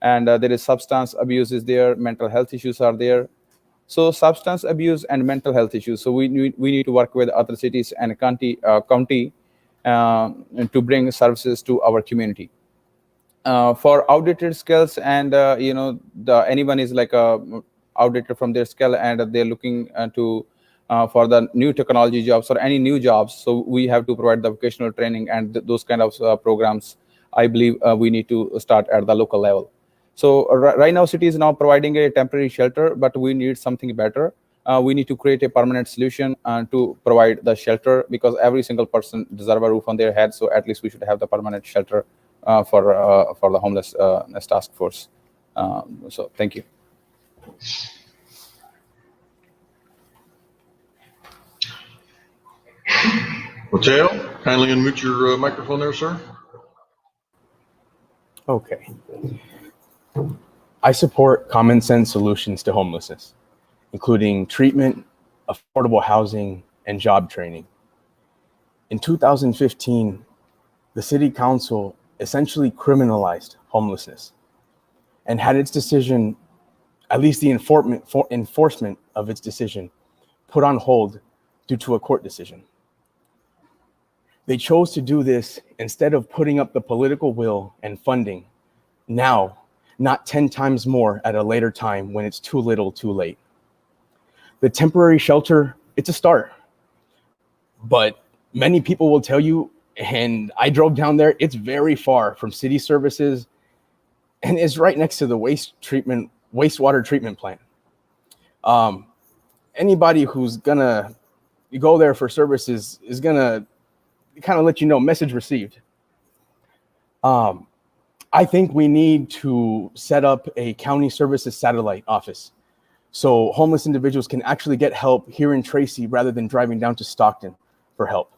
And there is substance abuse is there, mental health issues are there. So substance abuse and mental health issues. So we need to work with other cities and county to bring services to our community. For outdated skills and anyone is like outdated from their skill and they're looking for the new technology jobs or any new jobs. So we have to provide the vocational training and those kind of programs. I believe we need to start at the local level. So right now, city is now providing a temporary shelter, but we need something better. We need to create a permanent solution to provide the shelter, because every single person deserves a roof on their head. So at least we should have the permanent shelter for the homelessness task force. So thank you. Mateo, kindly unmute your microphone there, sir. Okay. I support common sense solutions to homelessness, including treatment, affordable housing, and job training. In 2015, the City Council essentially criminalized homelessness and had its decision, at least the enforcement of its decision, put on hold due to a court decision. They chose to do this instead of putting up the political will and funding now, not 10 times more at a later time when it's too little too late. The temporary shelter, it's a start. But many people will tell you, and I drove down there, it's very far from city services and it's right next to the wastewater treatment plant. Anybody who's gonna go there for services is gonna kind of let you know, message received. I think we need to set up a county services satellite office so homeless individuals can actually get help here in Tracy rather than driving down to Stockton for help.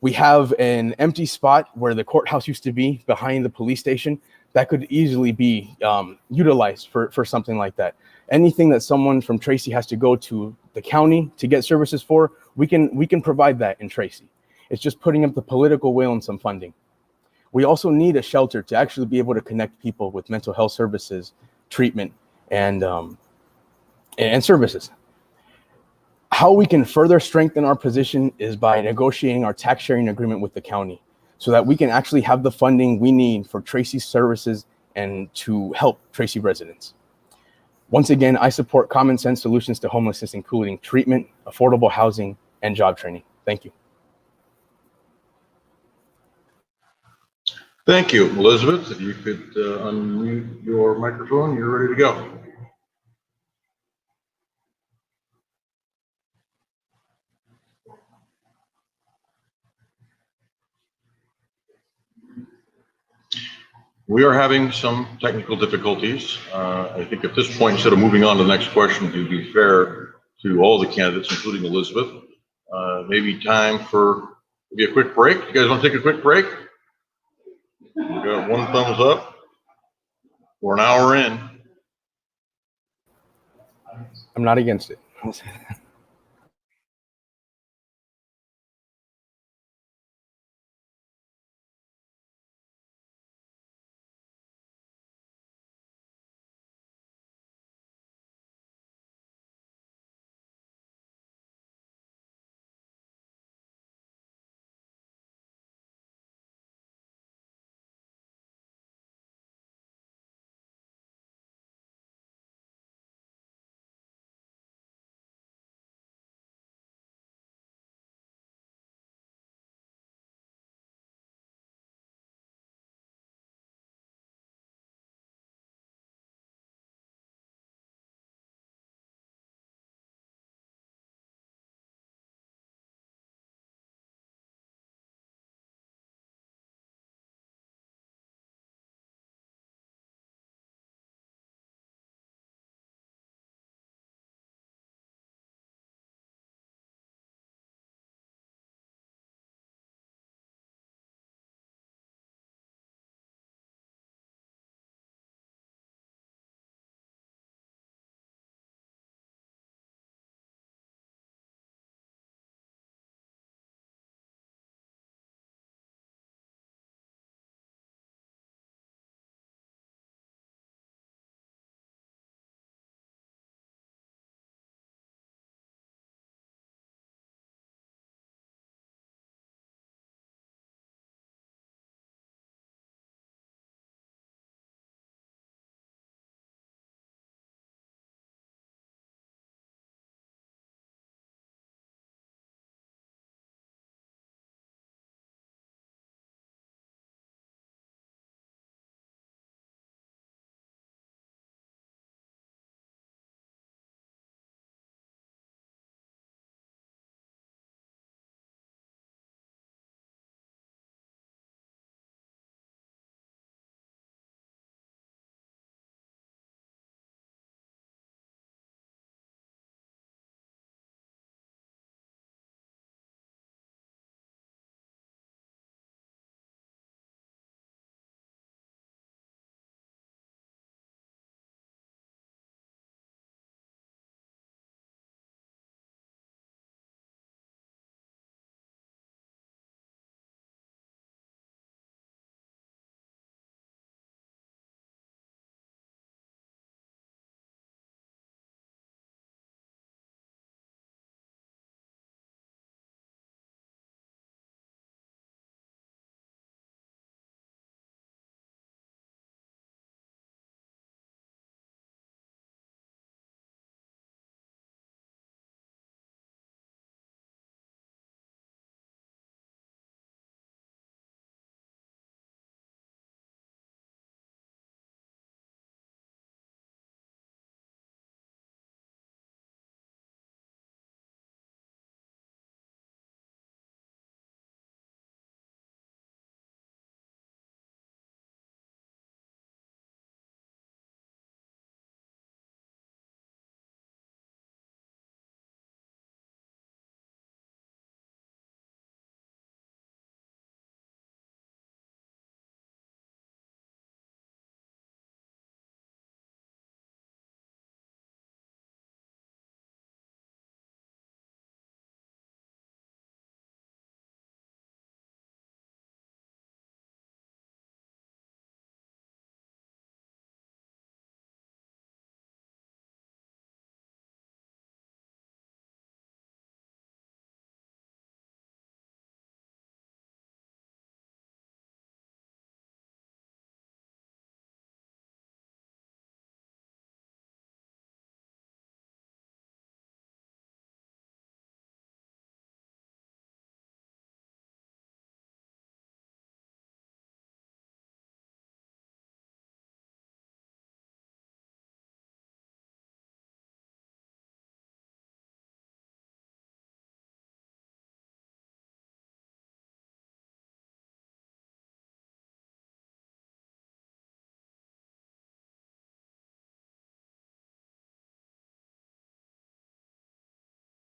We have an empty spot where the courthouse used to be behind the police station that could easily be utilized for something like that. Anything that someone from Tracy has to go to the county to get services for, we can provide that in Tracy. It's just putting up the political will and some funding. We also need a shelter to actually be able to connect people with mental health services, treatment, and services. How we can further strengthen our position is by negotiating our tax sharing agreement with the county so that we can actually have the funding we need for Tracy services and to help Tracy residents. Once again, I support common sense solutions to homelessness, including treatment, affordable housing, and job training. Thank you. Thank you. Elizabeth, if you could unmute your microphone, you're ready to go. We are having some technical difficulties. I think at this point, instead of moving on to the next question, to be fair to all the candidates, including Elizabeth, maybe time for maybe a quick break. You guys want to take a quick break? We got one thumbs up. We're an hour in. I'm not against it.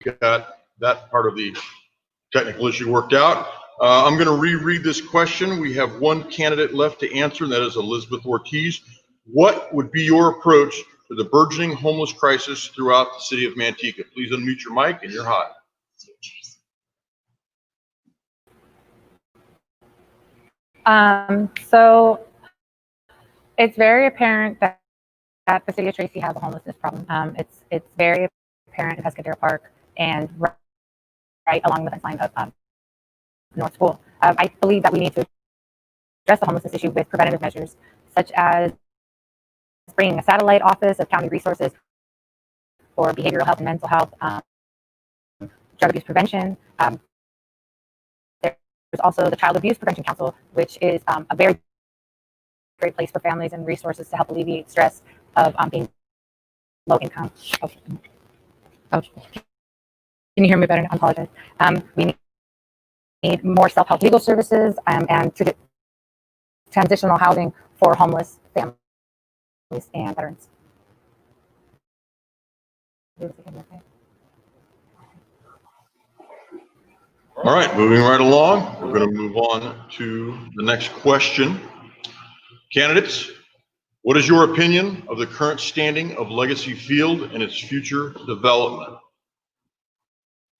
got that part of the technical issue worked out. I'm going to reread this question. We have one candidate left to answer, and that is Elizabeth Ortiz. What would be your approach to the burgeoning homeless crisis throughout the city of Manteca? Please unmute your mic, and you're hot. So it's very apparent that the city of Tracy has a homelessness problem. It's very apparent in Pescadero Park and right along the fence line of North School. I believe that we need to address the homelessness issue with preventative measures, such as bringing a satellite office of county resources for behavioral health and mental health, drug abuse prevention. There's also the Child Abuse Prevention Council, which is a very great place for families and resources to help alleviate stress of being low income. Oh. Can you hear me better? I apologize. We need more self-help legal services and transitional housing for homeless families and veterans. All right, moving right along. We're going to move on to the next question. Candidates, what is your opinion of the current standing of Legacy Field and its future development?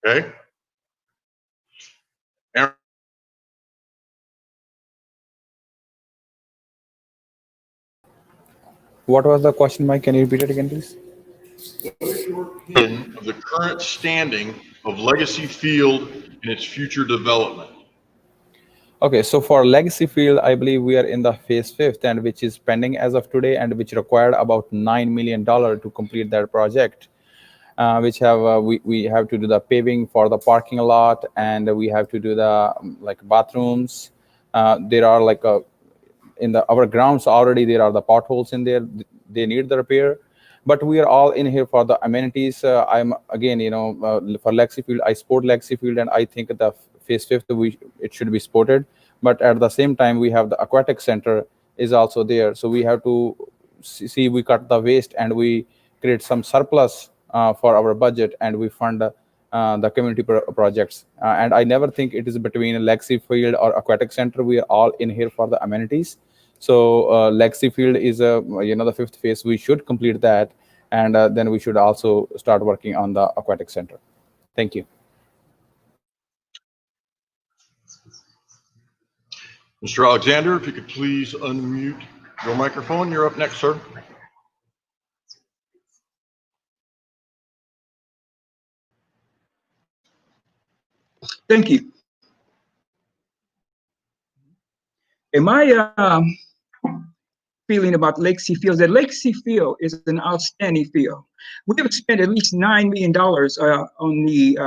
Okay. Aaron. What was the question, Mike? Can you repeat it again, please? What is your opinion of the current standing of Legacy Field and its future development? Okay, so for Legacy Field, I believe we are in the phase 5th, and which is pending as of today, and which required about $9 million to complete that project. Which have we have to do the paving for the parking lot, and we have to do the like bathrooms. There are like in our grounds already there are the potholes in there. They need the repair. But we are all in here for the amenities. I'm again, for Legacy Field, I support Legacy Field, and I think the phase 5th it should be supported. But at the same time, we have the aquatic center is also there, so we have to see we cut the waste and we create some surplus for our budget, and we fund the community projects. And I never think it is between Legacy Field or aquatic center. We are all in here for the amenities. So Legacy Field is the 5th phase. We should complete that, and then we should also start working on the aquatic center. Thank you. Mr. Alexander, if you could please unmute your microphone. You're up next, sir. Thank you. And my feeling about Legacy Field is that Legacy Field is an outstanding field. We have spent at least $9 million on the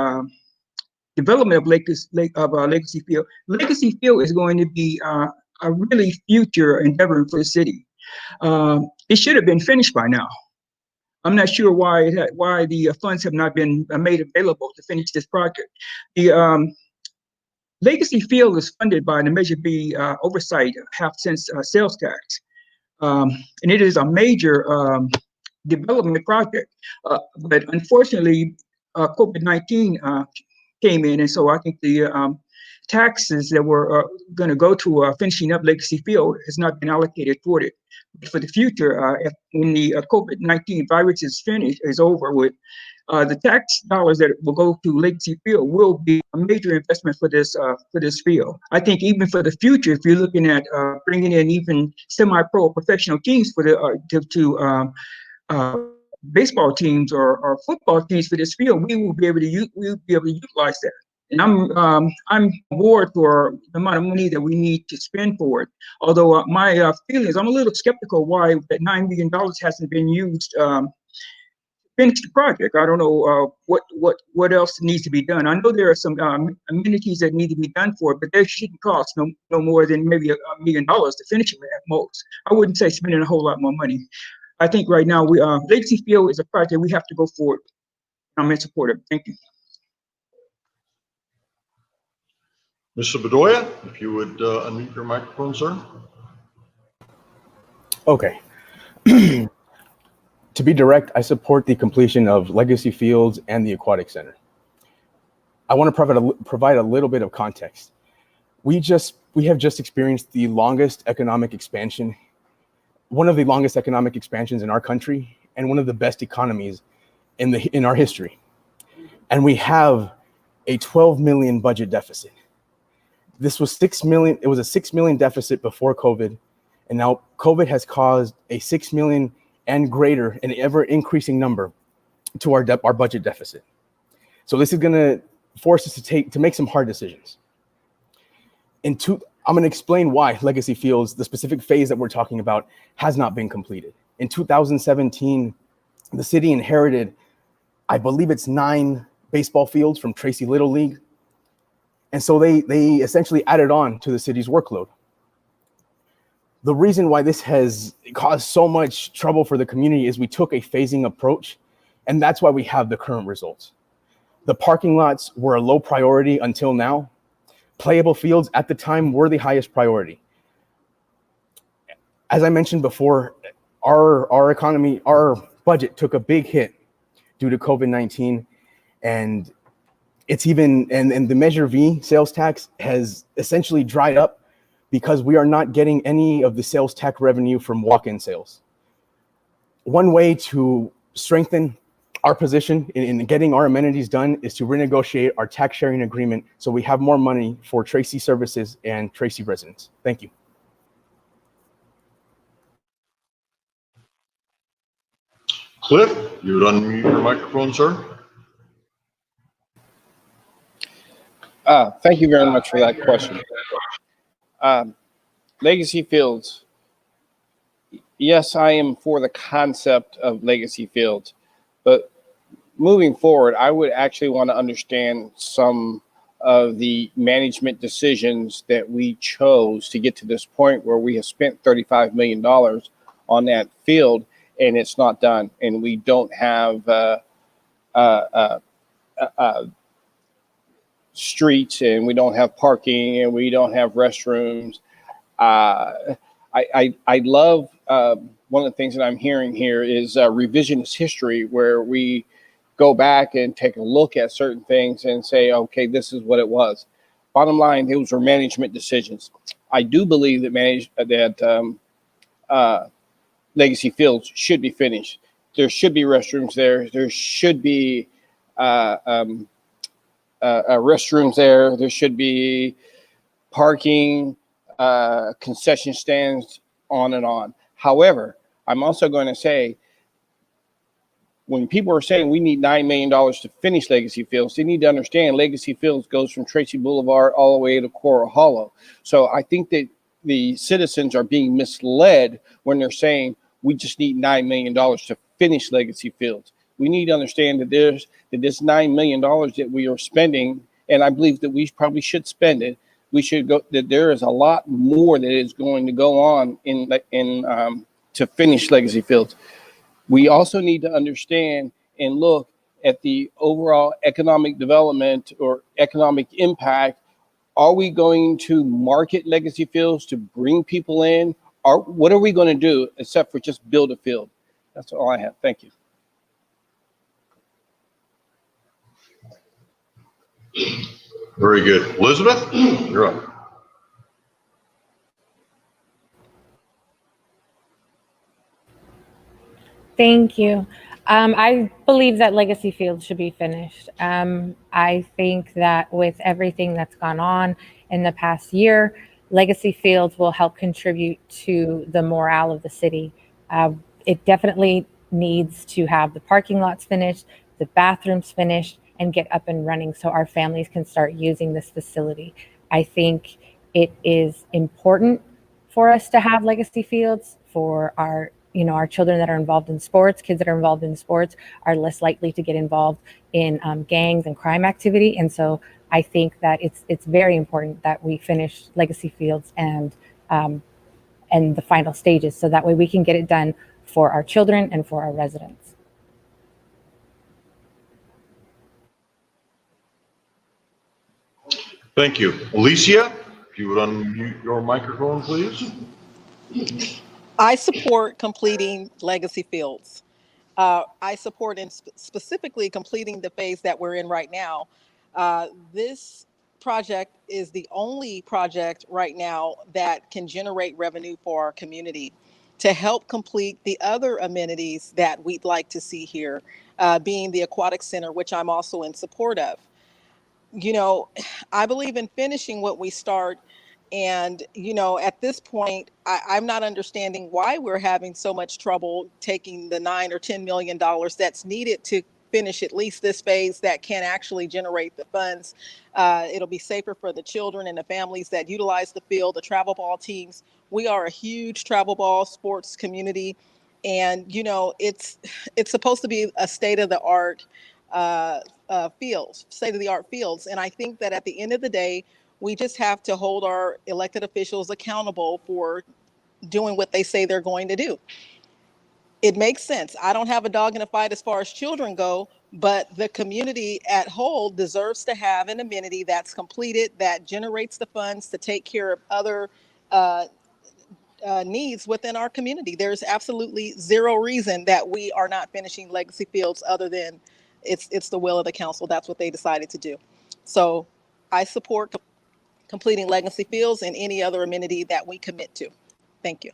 development of Legacy Field. Legacy Field is going to be a really future endeavor for the city. It should have been finished by now. I'm not sure why the funds have not been made available to finish this project. The Legacy Field is funded by the Measure B oversight half-cent sales tax. And it is a major development project. But unfortunately, COVID-19 came in, and so I think the taxes that were going to go to finishing up Legacy Field has not been allocated toward it. But for the future, when the COVID-19 virus is over with, the tax dollars that will go to Legacy Field will be a major investment for this field. I think even for the future, if you're looking at bringing in even semi-pro professional teams for the baseball teams or football teams for this field, we will be able to utilize that. And I'm on board for the amount of money that we need to spend for it. Although my feeling is I'm a little skeptical why that $9 million hasn't been used finish the project. I don't know what else needs to be done. I know there are some amenities that need to be done for it, but they shouldn't cost no more than maybe $1 million to finish it at most. I wouldn't say spending a whole lot more money. I think right now Legacy Field is a project we have to go forward. I'm in support of it. Thank you. Mr. Bedolla, if you would unmute your microphone, sir. Okay. To be direct, I support the completion of Legacy Fields and the Aquatic Center. I want to provide a little bit of context. We have just experienced the longest economic expansion, one of the longest economic expansions in our country, and one of the best economies in our history. And we have a 12 million budget deficit. This was 6 million. It was a 6 million deficit before COVID, and now COVID has caused a 6 million and greater, an ever increasing number to our budget deficit. So this is going to force us to make some hard decisions. I'm going to explain why Legacy Fields, the specific phase that we're talking about, has not been completed. In 2017, the city inherited, I believe it's 9 baseball fields from Tracy Little League. And so they essentially added on to the city's workload. The reason why this has caused so much trouble for the community is we took a phasing approach, and that's why we have the current results. The parking lots were a low priority until now. Playable fields at the time were the highest priority. As I mentioned before, our economy, our budget took a big hit due to COVID-19, and and the Measure V sales tax has essentially dried up because we are not getting any of the sales tax revenue from walk-in sales. One way to strengthen our position in getting our amenities done is to renegotiate our tax sharing agreement so we have more money for Tracy services and Tracy residents. Thank you. Cliff, you would unmute your microphone, sir. Thank you very much for that question. Legacy Fields. Yes, I am for the concept of Legacy Fields, but moving forward, I would actually want to understand some of the management decisions that we chose to get to this point where we have spent $35 million on that field and it's not done, and we don't have streets, and we don't have parking, and we don't have restrooms. I love one of the things that I'm hearing here is revisionist history, where we go back and take a look at certain things and say, okay, this is what it was. Bottom line, those were management decisions. I do believe that Legacy Fields should be finished. There should be restrooms there. There should be restrooms there. There should be parking, concession stands, on and on. However, I'm also going to say, when people are saying we need $9 million to finish Legacy Fields, they need to understand Legacy Fields goes from Tracy Boulevard all the way to Coral Hollow. So I think that the citizens are being misled when they're saying we just need $9 million to finish Legacy Fields. We need to understand that this $9 million that we are spending, and I believe that we probably should spend it. We should go. That there is a lot more that is going to go on to finish Legacy Fields. We also need to understand and look at the overall economic development or economic impact. Are we going to market Legacy Fields to bring people in? Or what are we going to do except for just build a field? That's all I have. Thank you. Very good. Elizabeth, you're up. Thank you. I believe that Legacy Fields should be finished. I think that with everything that's gone on in the past year, Legacy Fields will help contribute to the morale of the city. It definitely needs to have the parking lots finished, the bathrooms finished, and get up and running so our families can start using this facility. I think it is important for us to have Legacy Fields for our children that are involved in sports. Kids that are involved in sports are less likely to get involved in gangs and crime activity. And so I think that it's very important that we finish Legacy Fields and the final stages, so that way we can get it done for our children and for our residents. Thank you. Eleassia, if you would unmute your microphone, please. I support completing Legacy Fields. I support specifically completing the phase that we're in right now. This project is the only project right now that can generate revenue for our community to help complete the other amenities that we'd like to see here, being the aquatic center, which I'm also in support of. You know, I believe in finishing what we start. And, you know, at this point, I'm not understanding why we're having so much trouble taking the $9 or $10 million that's needed to finish at least this phase that can actually generate the funds. It'll be safer for the children and the families that utilize the field, the travel ball teams. We are a huge travel ball sports community. And, you know, it's supposed to be a state-of-the-art fields, state-of-the-art fields. And I think that at the end of the day, we just have to hold our elected officials accountable for doing what they say they're going to do. It makes sense. I don't have a dog in a fight as far as children go, but the community at whole deserves to have an amenity that's completed, that generates the funds to take care of other needs within our community. There's absolutely zero reason that we are not finishing legacy fields other than it's the will of the council. That's what they decided to do. So I support completing legacy fields and any other amenity that we commit to. Thank you.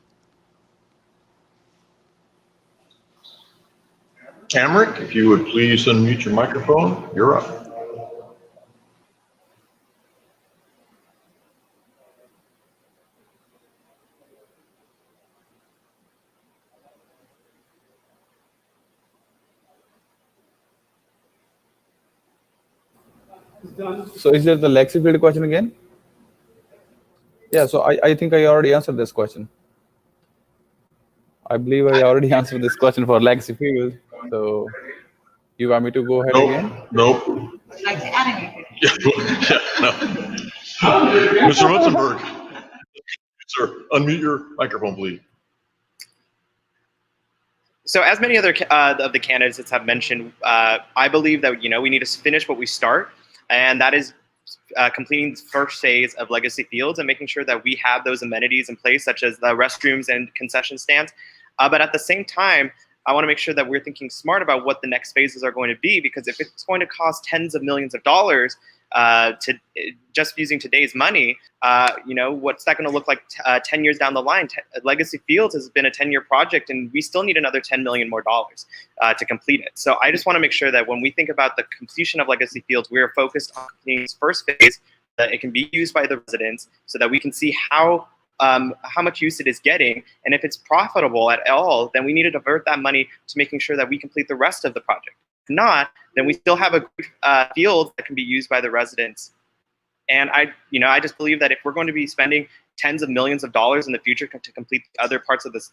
Amrik, if you would please unmute your microphone, you're up. So is there the legacy field question again? Yeah, so I think I already answered this question. I believe I already answered this question for legacy field. So you want me to go ahead again? Nope. Would you like to add anything? No. Mr. Rutzenberg, sir, unmute your microphone, please. So as many other of the candidates have mentioned, I believe that, you know, we need to finish what we start, and that is completing the first phase of legacy fields and making sure that we have those amenities in place, such as the restrooms and concession stands. But at the same time, I want to make sure that we're thinking smart about what the next phases are going to be, because if it's going to cost tens of millions of dollars to just using today's money, you know, what's that going to look like 10 years down the line? Legacy Fields has been a 10-year project, and we still need another $10 million more to complete it. So I just want to make sure that when we think about the completion of Legacy Fields, we are focused on completing this first phase, that it can be used by the residents, so that we can see how much use it is getting, and if it's profitable at all, then we need to divert that money to making sure that we complete the rest of the project. If not, then we still have a field that can be used by the residents. And I just believe that if we're going to be spending tens of millions of dollars in the future to complete other parts of this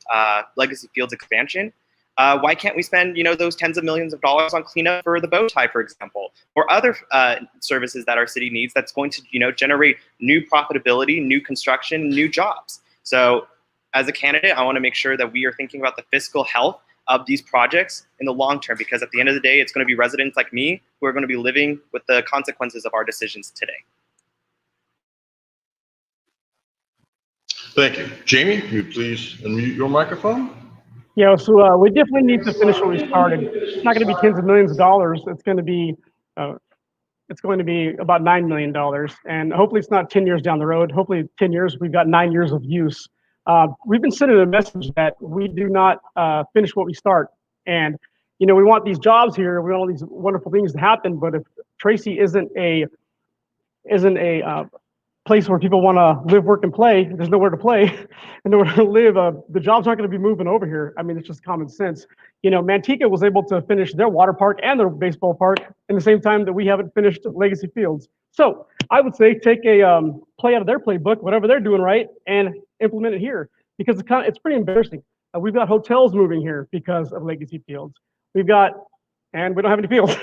legacy fields expansion, why can't we spend, you know, those tens of millions of dollars on cleanup for the bow tie, for example, or other services that our city needs that's going to, you know, generate new profitability, new construction, new jobs. So as a candidate, I want to make sure that we are thinking about the fiscal health of these projects in the long term, because at the end of the day, it's going to be residents like me who are going to be living with the consequences of our decisions today. Thank you. Jamie, you please unmute your microphone. Yeah, so we definitely need to finish what we started. It's not going to be tens of millions of dollars. It's going to be about $9 million, and hopefully it's not 10 years down the road. Hopefully 10 years, we've got 9 years of use. We've been sending a message that we do not finish what we start, and you know, we want these jobs here. We want all these wonderful things to happen, but if Tracy isn't a place where people want to live, work, and play, there's nowhere to play and nowhere to live, the jobs aren't going to be moving over here. I mean, it's just common sense. You know, Manteca was able to finish their water park and their baseball park in the same time that we haven't finished Legacy Fields. So I would say take a play out of their playbook, whatever they're doing right, and implement it here, because it's pretty embarrassing. We've got hotels moving here because of Legacy Fields. And we don't have any fields.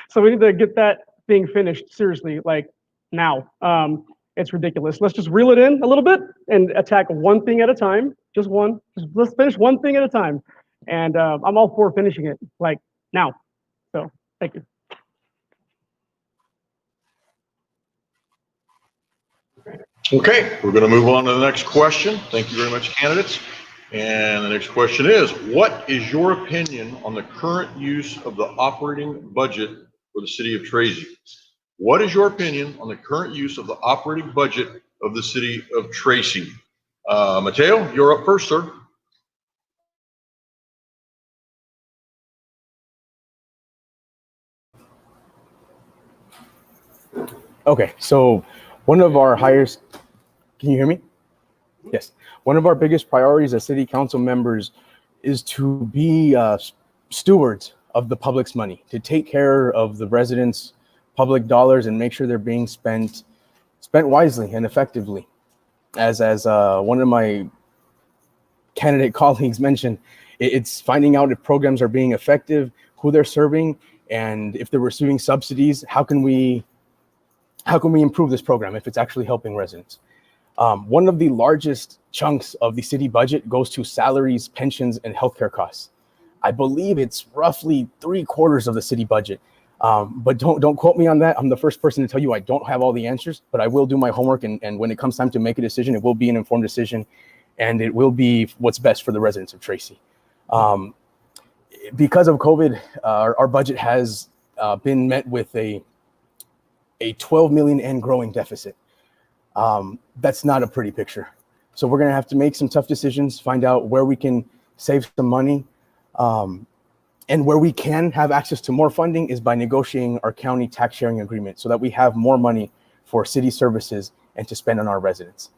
So we need to get that thing finished seriously, like now. It's ridiculous. Let's just reel it in a little bit and attack one thing at a time. Let's finish one thing at a time. And I'm all for finishing it, like now. So thank you. Okay, we're going to move on to the next question. Thank you very much, candidates. And the next question is, what is your opinion on the current use of the operating budget for the city of Tracy? What is your opinion on the current use of the operating budget of the city of Tracy? Mateo, you're up first, sir. Okay, so one of our highest, can you hear me? Yes. One of our biggest priorities as city council members is to be stewards of the public's money, to take care of the residents' public dollars and make sure they're being spent wisely and effectively. As one of my candidate colleagues mentioned, it's finding out if programs are being effective, who they're serving, and if they're receiving subsidies, how can we improve this program if it's actually helping residents? One of the largest chunks of the city budget goes to salaries, pensions, and healthcare costs. I believe it's roughly 3/4 of the city budget. But don't quote me on that. I'm the first person to tell you I don't have all the answers, but I will do my homework. And when it comes time to make a decision, it will be an informed decision, and it will be what's best for the residents of Tracy. Because of COVID, our budget has been met with a 12 million and growing deficit. That's not a pretty picture. So we're going to have to make some tough decisions, find out where we can save some money. And where we can have access to more funding is by negotiating our county tax sharing agreement so that we have more money for city services and to spend on our residents.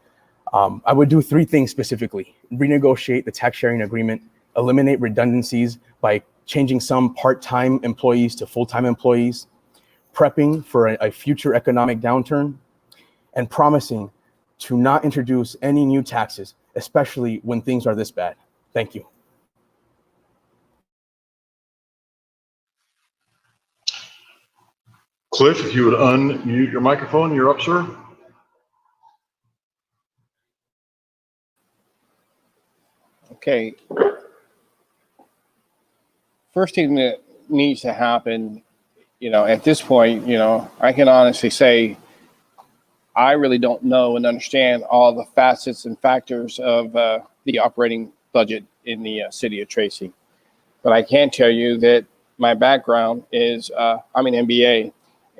I would do 3 things specifically: renegotiate the tax sharing agreement, eliminate redundancies by changing some part-time employees to full-time employees, prepping for a future economic downturn, and promising to not introduce any new taxes, especially when things are this bad. Thank you. Cliff, if you would unmute your microphone, you're up, sir. Okay. First thing that needs to happen, at this point, I can honestly say I really don't know and understand all the facets and factors of the operating budget in the city of Tracy. But I can tell you that my background is I'm an MBA,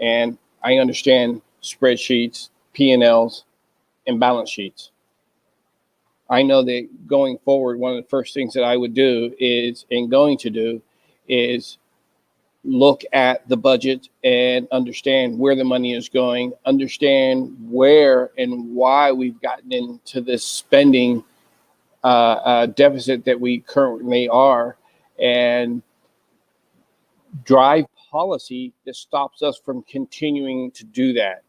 and I understand spreadsheets, P&Ls, and balance sheets. I know that going forward, one of the first things that I would do is look at the budget and understand where the money is going, understand where and why we've gotten into this spending deficit that we currently are, and drive policy that stops us from continuing to do that.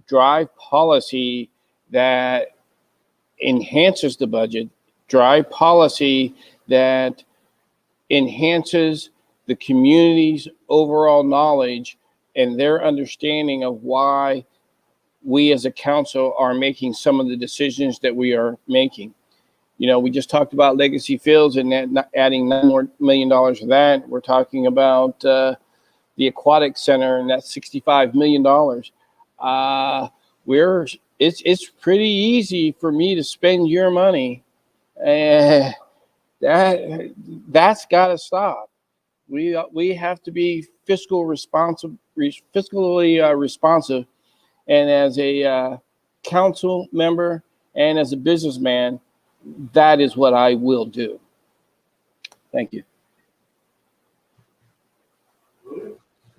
Drive policy that enhances the budget, drive policy that enhances the community's overall knowledge and their understanding of why we as a council are making some of the decisions that we are making. We just talked about Legacy Fields and adding $9 more million to that. We're talking about the Aquatic Center, and that's $65 million. It's pretty easy for me to spend your money. That's got to stop. We have to be fiscally responsive, and as a council member and as a businessman, that is what I will do. Thank you.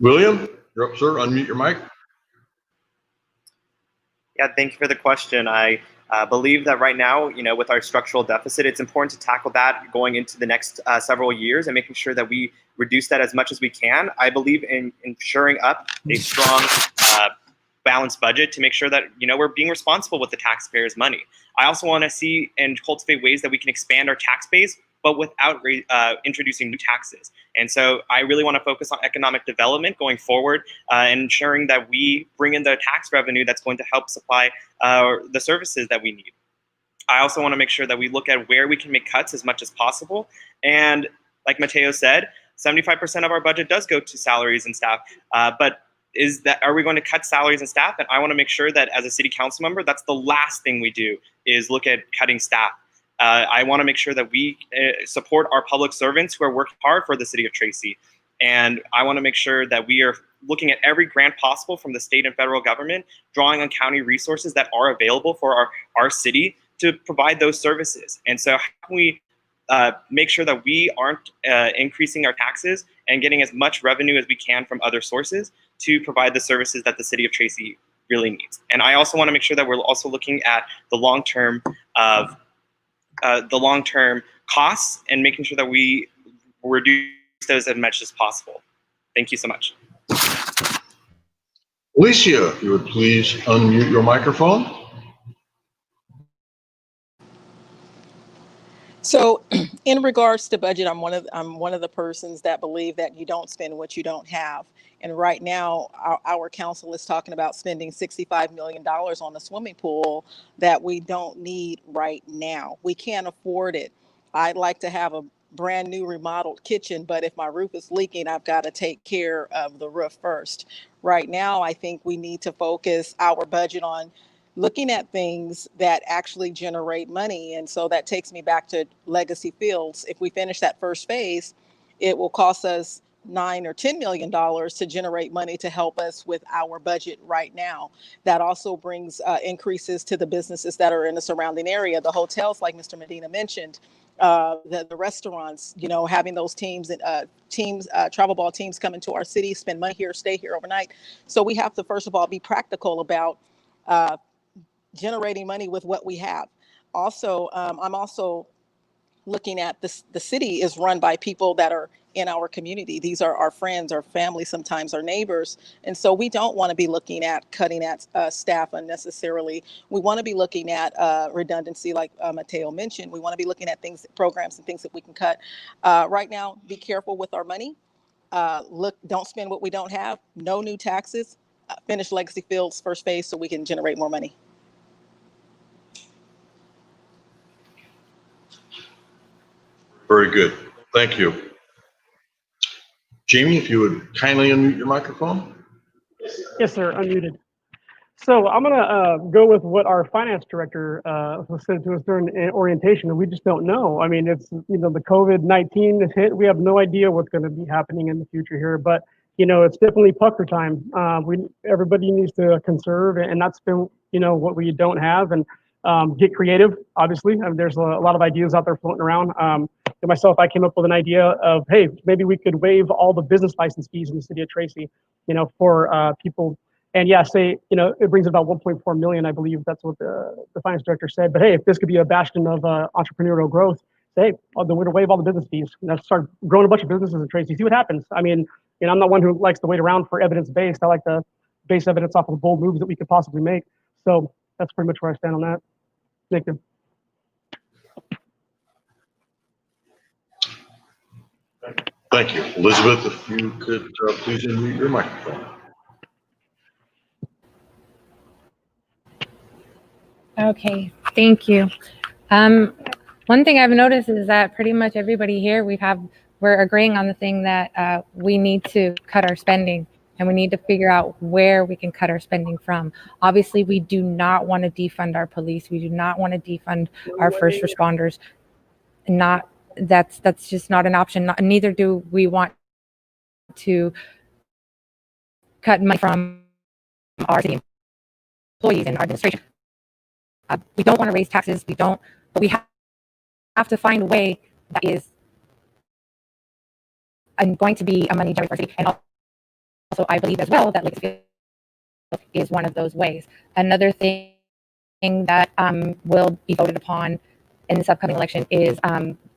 William, you're up, sir. Unmute your mic. Yeah, thank you for the question. I believe that right now, with our structural deficit, it's important to tackle that going into the next several years and making sure that we reduce that as much as we can. I believe in shoring up a strong, balanced budget to make sure that, we're being responsible with the taxpayers' money. I also want to see and cultivate ways that we can expand our tax base, but without introducing new taxes. And so I really want to focus on economic development going forward, ensuring that we bring in the tax revenue that's going to help supply the services that we need. I also want to make sure that we look at where we can make cuts as much as possible. And like Mateo said, 75% of our budget does go to salaries and staff, but are we going to cut salaries and staff? And I want to make sure that as a city council member, that's the last thing we do is look at cutting staff. I want to make sure that we support our public servants who are working hard for the city of Tracy. And I want to make sure that we are looking at every grant possible from the state and federal government, drawing on county resources that are available for our city to provide those services. And so how can we make sure that we aren't increasing our taxes and getting as much revenue as we can from other sources to provide the services that the city of Tracy really needs. And I also want to make sure that we're also looking at the long-term costs and making sure that we reduce those as much as possible. Thank you so much. Eleassia, if you would please unmute your microphone. So, in regards to budget, I'm one of the persons that believe that you don't spend what you don't have. And right now, our council is talking about spending $65 million on a swimming pool that we don't need right now. We can't afford it. I'd like to have a brand new remodeled kitchen, but if my roof is leaking, I've got to take care of the roof first. Right now, I think we need to focus our budget on looking at things that actually generate money. And so that takes me back to legacy fields. If we finish that first phase, it will cost us $9 or $10 million to generate money to help us with our budget right now. That also brings increases to the businesses that are in the surrounding area, the hotels, like Mr. Medina mentioned, the restaurants, you know, having those teams and travel ball teams come into our city, spend money here, stay here overnight. So we have to, first of all, be practical about generating money with what we have. Also, I'm also looking at this. The city is run by people that are in our community. These are our friends, our family, sometimes our neighbors. And so we don't want to be looking at cutting at staff unnecessarily. We want to be looking at redundancy, like Mateo mentioned. We want to be looking at things, programs and things that we can cut. Right now, be careful with our money. Don't spend what we don't have. No new taxes. Finish legacy fields first phase so we can generate more money. Very good. Thank you. Jamie, if you would kindly unmute your microphone. Yes, sir, unmuted. So I'm gonna go with what our finance director said to us during orientation, and we just don't know. I mean, it's, you know, the COVID-19 has hit. We have no idea what's going to be happening in the future here, but you know, it's definitely pucker time. Everybody needs to conserve and not spend, you know, what we don't have, and get creative. Obviously, I mean, there's a lot of ideas out there floating around. Myself, I came up with an idea of, hey, maybe we could waive all the business license fees in the city of Tracy, you know, for people. And yeah, say, you know, it brings about 1.4 million, I believe that's what the finance director said. But hey, if this could be a bastion of entrepreneurial growth, say, then we're to waive all the business fees. And let's start growing a bunch of businesses in Tracy, see what happens. I mean, you know, I'm not one who likes to wait around for evidence-based. I like to base evidence off of bold moves that we could possibly make. So that's pretty much where I stand on that. Thank you. Thank you. Elizabeth, if you could please unmute your microphone. Okay, thank you. One thing I've noticed is that pretty much everybody here, we're agreeing on the thing that we need to cut our spending, and we need to figure out where we can cut our spending from. Obviously, we do not want to defund our police. We do not want to defund our first responders. That's just not an option. Neither do we want to cut money from our city employees and our administration. We don't want to raise taxes. But we have to find a way that is going to be a money generator for our city. And also, I believe as well that legacy is one of those ways. Another thing that will be voted upon in this upcoming election is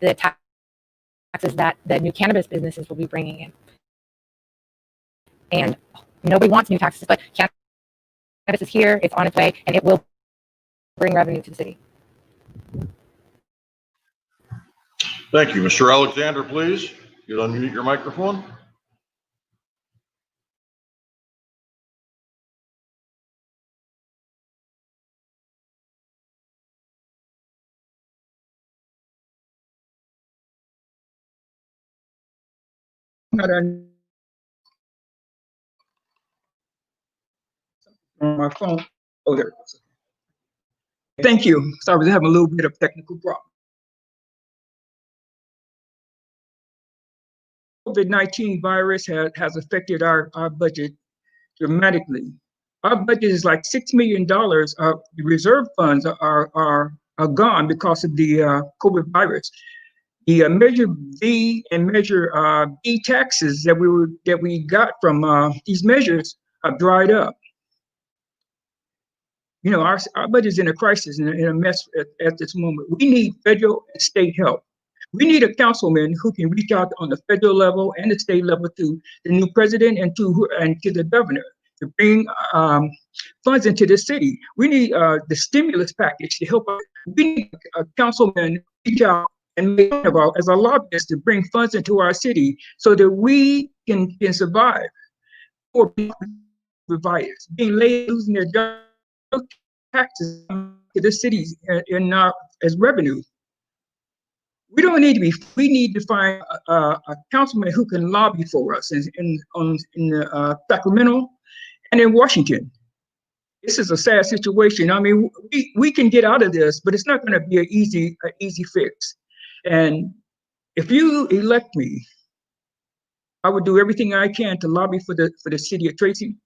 the taxes that the new cannabis businesses will be bringing in. And nobody wants new taxes, but cannabis is here, it's on its way, and it will bring revenue to the city. Thank you. Mr. Alexander, please. You'll unmute your microphone. On my phone. Oh, there it goes. Thank you. Sorry, I was having a little bit of technical problem. COVID-19 virus has affected our budget dramatically. Our budget is like $6 million. The reserve funds are gone because of the COVID virus. The Measure B and Measure B taxes that we got from these measures have dried up. You know, our budget is in a crisis, in a mess at this moment. We need federal and state help. We need a councilman who can reach out on the federal level and the state level to the new president and to the governor to bring funds into the city. We need the stimulus package to help us. We need a councilman reach out and make as a lobbyist to bring funds into our city so that we can survive. Or providers being laid, losing their jobs, taxes to the cities as revenue. We don't need to be. We need to find a councilman who can lobby for us in Sacramento and in Washington. This is a sad situation. I mean, we can get out of this, but it's not going to be an easy fix. And if you elect me, I would do everything I can to lobby for the city of Tracy,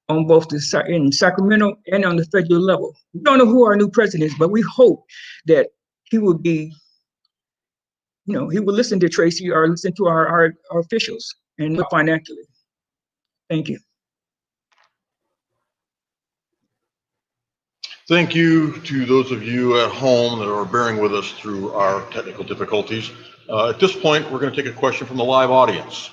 on both in Sacramento and on the federal level. We don't know who our new president is, but we hope that he will be, he will listen to Tracy or listen to our officials and look financially. Thank you. Thank you to those of you at home that are bearing with us through our technical difficulties. At this point, we're going to take a question from the live audience.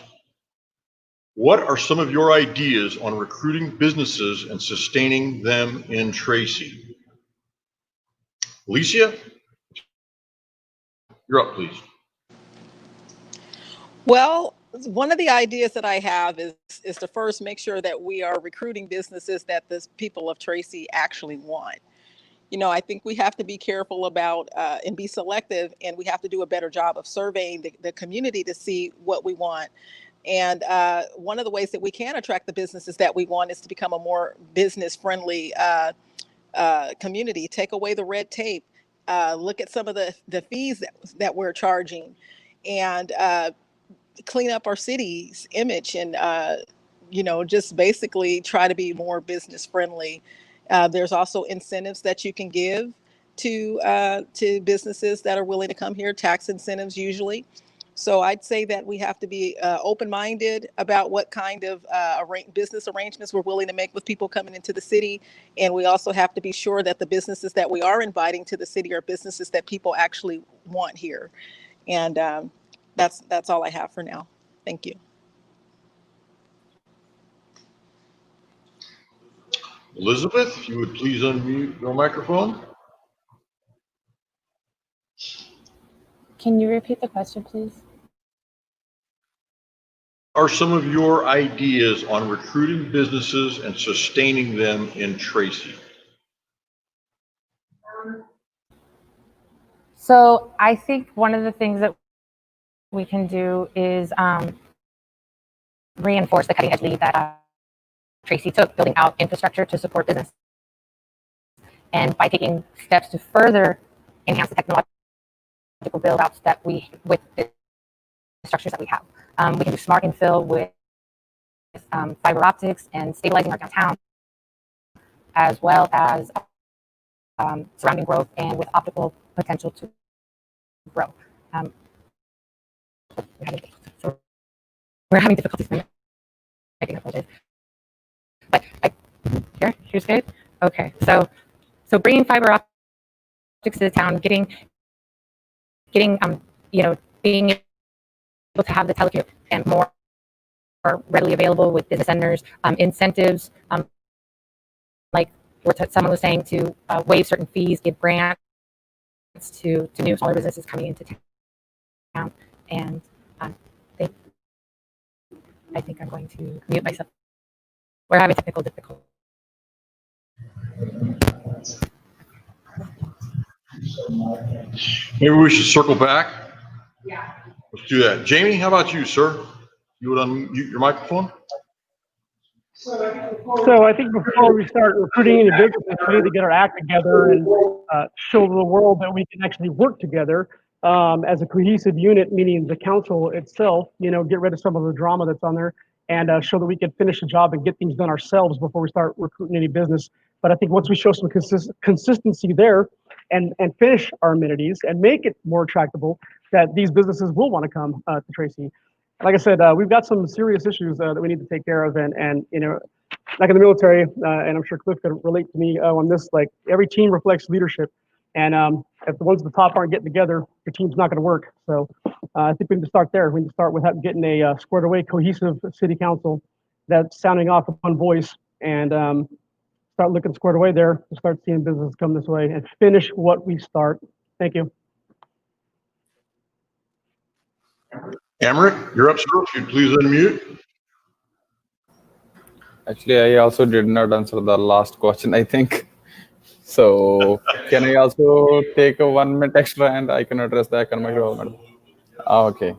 What are some of your ideas on recruiting businesses and sustaining them in Tracy? Eleassia, you're up, please. Well, one of the ideas that I have is to first make sure that we are recruiting businesses that the people of Tracy actually want. I think we have to be careful about and be selective, and we have to do a better job of surveying the community to see what we want. And one of the ways that we can attract the businesses that we want is to become a more business-friendly community. Take away the red tape. Look at some of the fees that we're charging, and clean up our city's image, and just basically try to be more business-friendly. There's also incentives that you can give to businesses that are willing to come here. Tax incentives usually. So I'd say that we have to be open-minded about what kind of business arrangements we're willing to make with people coming into the city. And we also have to be sure that the businesses that we are inviting to the city are businesses that people actually want here. And that's all I have for now. Thank you. Elizabeth, if you would please unmute your microphone. Can you repeat the question, please? Are some of your ideas on recruiting businesses and sustaining them in Tracy? So I think one of the things that we can do is reinforce the cutting edge lead that Tracy took, building out infrastructure to support business. And by taking steps to further enhance the technological build outs that with the structures that we have. We can do smart infill with fiber optics and stabilizing our downtown, as well as surrounding growth and with optical potential to grow. We're having difficulties making up this. But here's good. Okay, so bringing fiber optics to the town, getting being able to have the telecommunications and more readily available with business centers, incentives, like someone was saying, to waive certain fees, give grants to new smaller businesses coming into town. And I think I'm going to mute myself. We're having technical difficulties. Maybe we should circle back. Yeah. Let's do that. Jamie, how about you, sir? You would unmute your microphone? So I think before we start recruiting any businesses, we need to get our act together and show the world that we can actually work together as a cohesive unit, meaning the council itself, get rid of some of the drama that's on there and show that we can finish the job and get things done ourselves before we start recruiting any business. But I think once we show some consistency there and finish our amenities and make it more attractable, that these businesses will want to come to Tracy. Like I said, we've got some serious issues that we need to take care of, and like in the military, and I'm sure Cliff could relate to me on this. Like every team reflects leadership, and if the ones at the top aren't getting together, your team's not going to work. So I think we need to start there. We need to start with getting a squared away, cohesive city council that's sounding off with one voice, and start looking squared away there to start seeing business come this way and finish what we start. Thank you. Amrik, you're up, sir. If you'd please unmute. Actually, I also did not answer the last question, I think. So can I also take a 1 minute extra and I can address the economic development? Okay.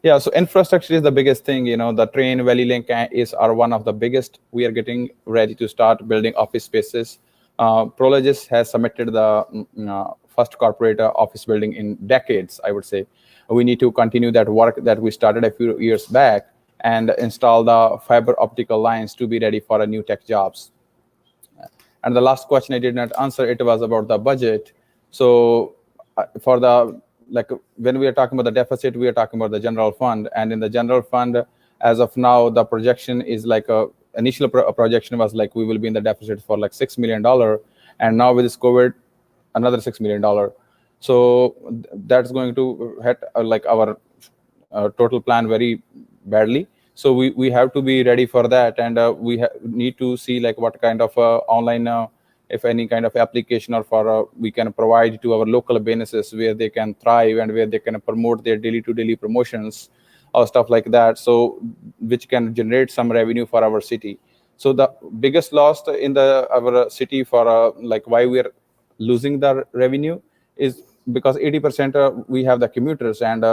Yeah, so infrastructure is the biggest thing. The train Valley Link are one of the biggest. We are getting ready to start building office spaces. Prologis has submitted the first corporate office building in decades, I would say. We need to continue that work that we started a few years back and install the fiber optical lines to be ready for new tech jobs. And the last question I did not answer, it was about the budget. So for the, when we are talking about the deficit, we are talking about the general fund. And in the general fund, as of now, the projection is initial projection was we will be in the deficit for $6 million. And now with this COVID, another $6 million. So that's going to hit our total plan very badly. So we have to be ready for that. And we need to see what kind of online, if any kind of application or for we can provide to our local businesses where they can thrive and where they can promote their daily to daily promotions or stuff like that, so which can generate some revenue for our city. So the biggest loss in our city for why we are losing the revenue is because 80% we have the commuters, and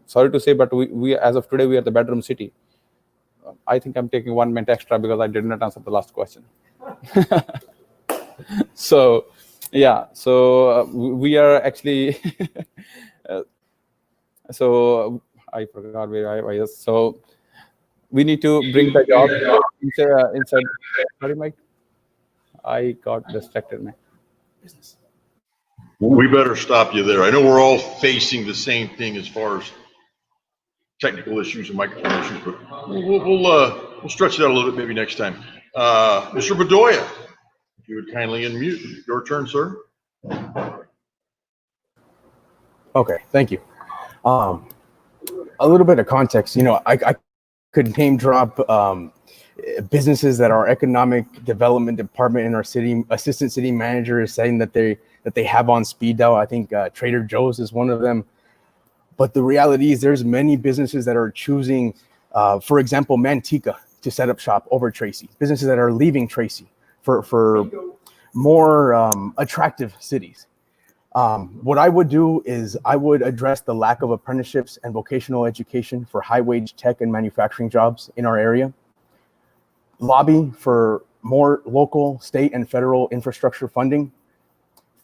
sorry to say, but we as of today we are the bedroom city. I think I'm taking 1 minute extra because I did not answer the last question. So yeah, so we are actually so I forgot where I was. So we need to bring the job inside. Sorry, Mike, I got distracted, man. We better stop you there. I know we're all facing the same thing as far as technical issues and microphone issues, but we'll stretch it out a little bit maybe next time. Mr. Bedolla, if you would kindly unmute. Your turn, sir. Okay, thank you. A little bit of context, I could name drop businesses that our economic development department in our city, assistant city manager is saying that they have on speed dial. I think Trader Joe's is one of them. But the reality is there's many businesses that are choosing, for example, Manteca to set up shop over Tracy. Businesses that are leaving Tracy for more attractive cities. What I would do is I would address the lack of apprenticeships and vocational education for high-wage tech and manufacturing jobs in our area. Lobby for more local, state, and federal infrastructure funding.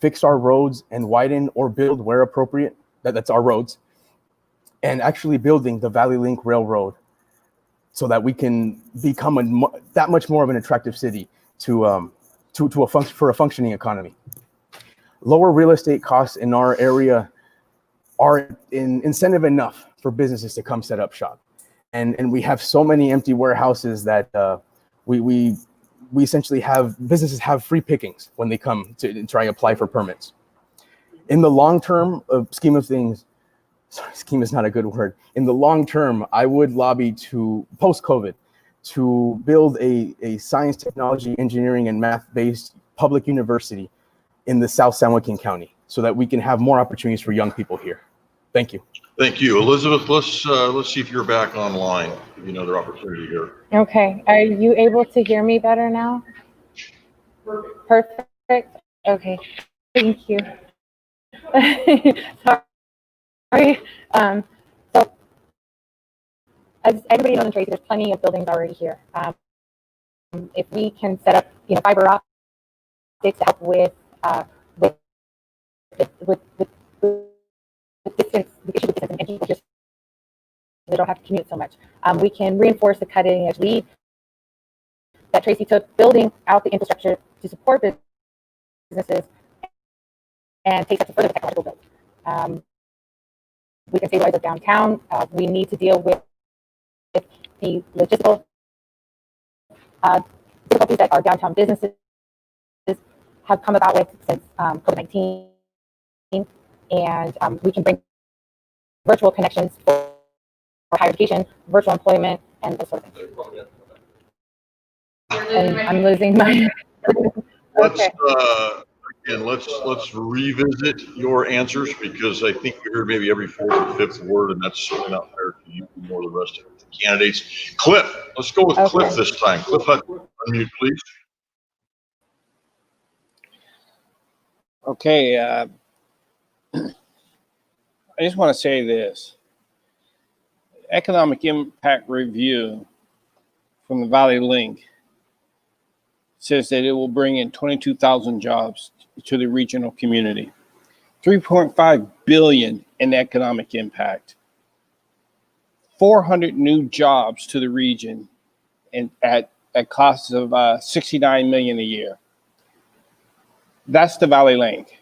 Fix our roads and widen or build where appropriate. That's our roads. And actually building the Valley Link Railroad so that we can become that much more of an attractive city for a functioning economy. Lower real estate costs in our area are incentive enough for businesses to come set up shop. And we have so many empty warehouses that we essentially have businesses have free pickings when they come to try and apply for permits. In the long term scheme of things, sorry, scheme is not a good word. In the long term, I would lobby to post-COVID to build a science, technology, engineering, and math-based public university in the South San Joaquin County so that we can have more opportunities for young people here. Thank you. Thank you. Elizabeth, let's see if you're back online. Give you another opportunity here. Okay, are you able to hear me better now? Perfect. Okay, thank you. Sorry. So as everybody knows in Tracy, there's plenty of buildings already here. if we can set up, fiber optics to help with with distance, the issue with distance, and people just they don't have to commute so much. We can reinforce the cutting edge lead that Tracy took, building out the infrastructure to support businesses and take that to further technological build. We can stabilize the downtown. We need to deal with the logistical difficulties that our downtown businesses have come about with since COVID-19, and we can bring virtual connections for higher education, virtual employment, and this sort of thing. And I'm losing my. Okay. Let's revisit your answers, because I think we heard maybe every fourth or fifth word, and that's certainly not fair to you nor the rest of the candidates. Cliff, let's go with Cliff this time. Cliff, unmute, please. Okay. I just want to say this. Economic impact review from the Valley Link says that it will bring in 22,000 jobs to the regional community, 3.5 billion in economic impact, 400 new jobs to the region, and at costs of 69 million a year. That's the Valley Link.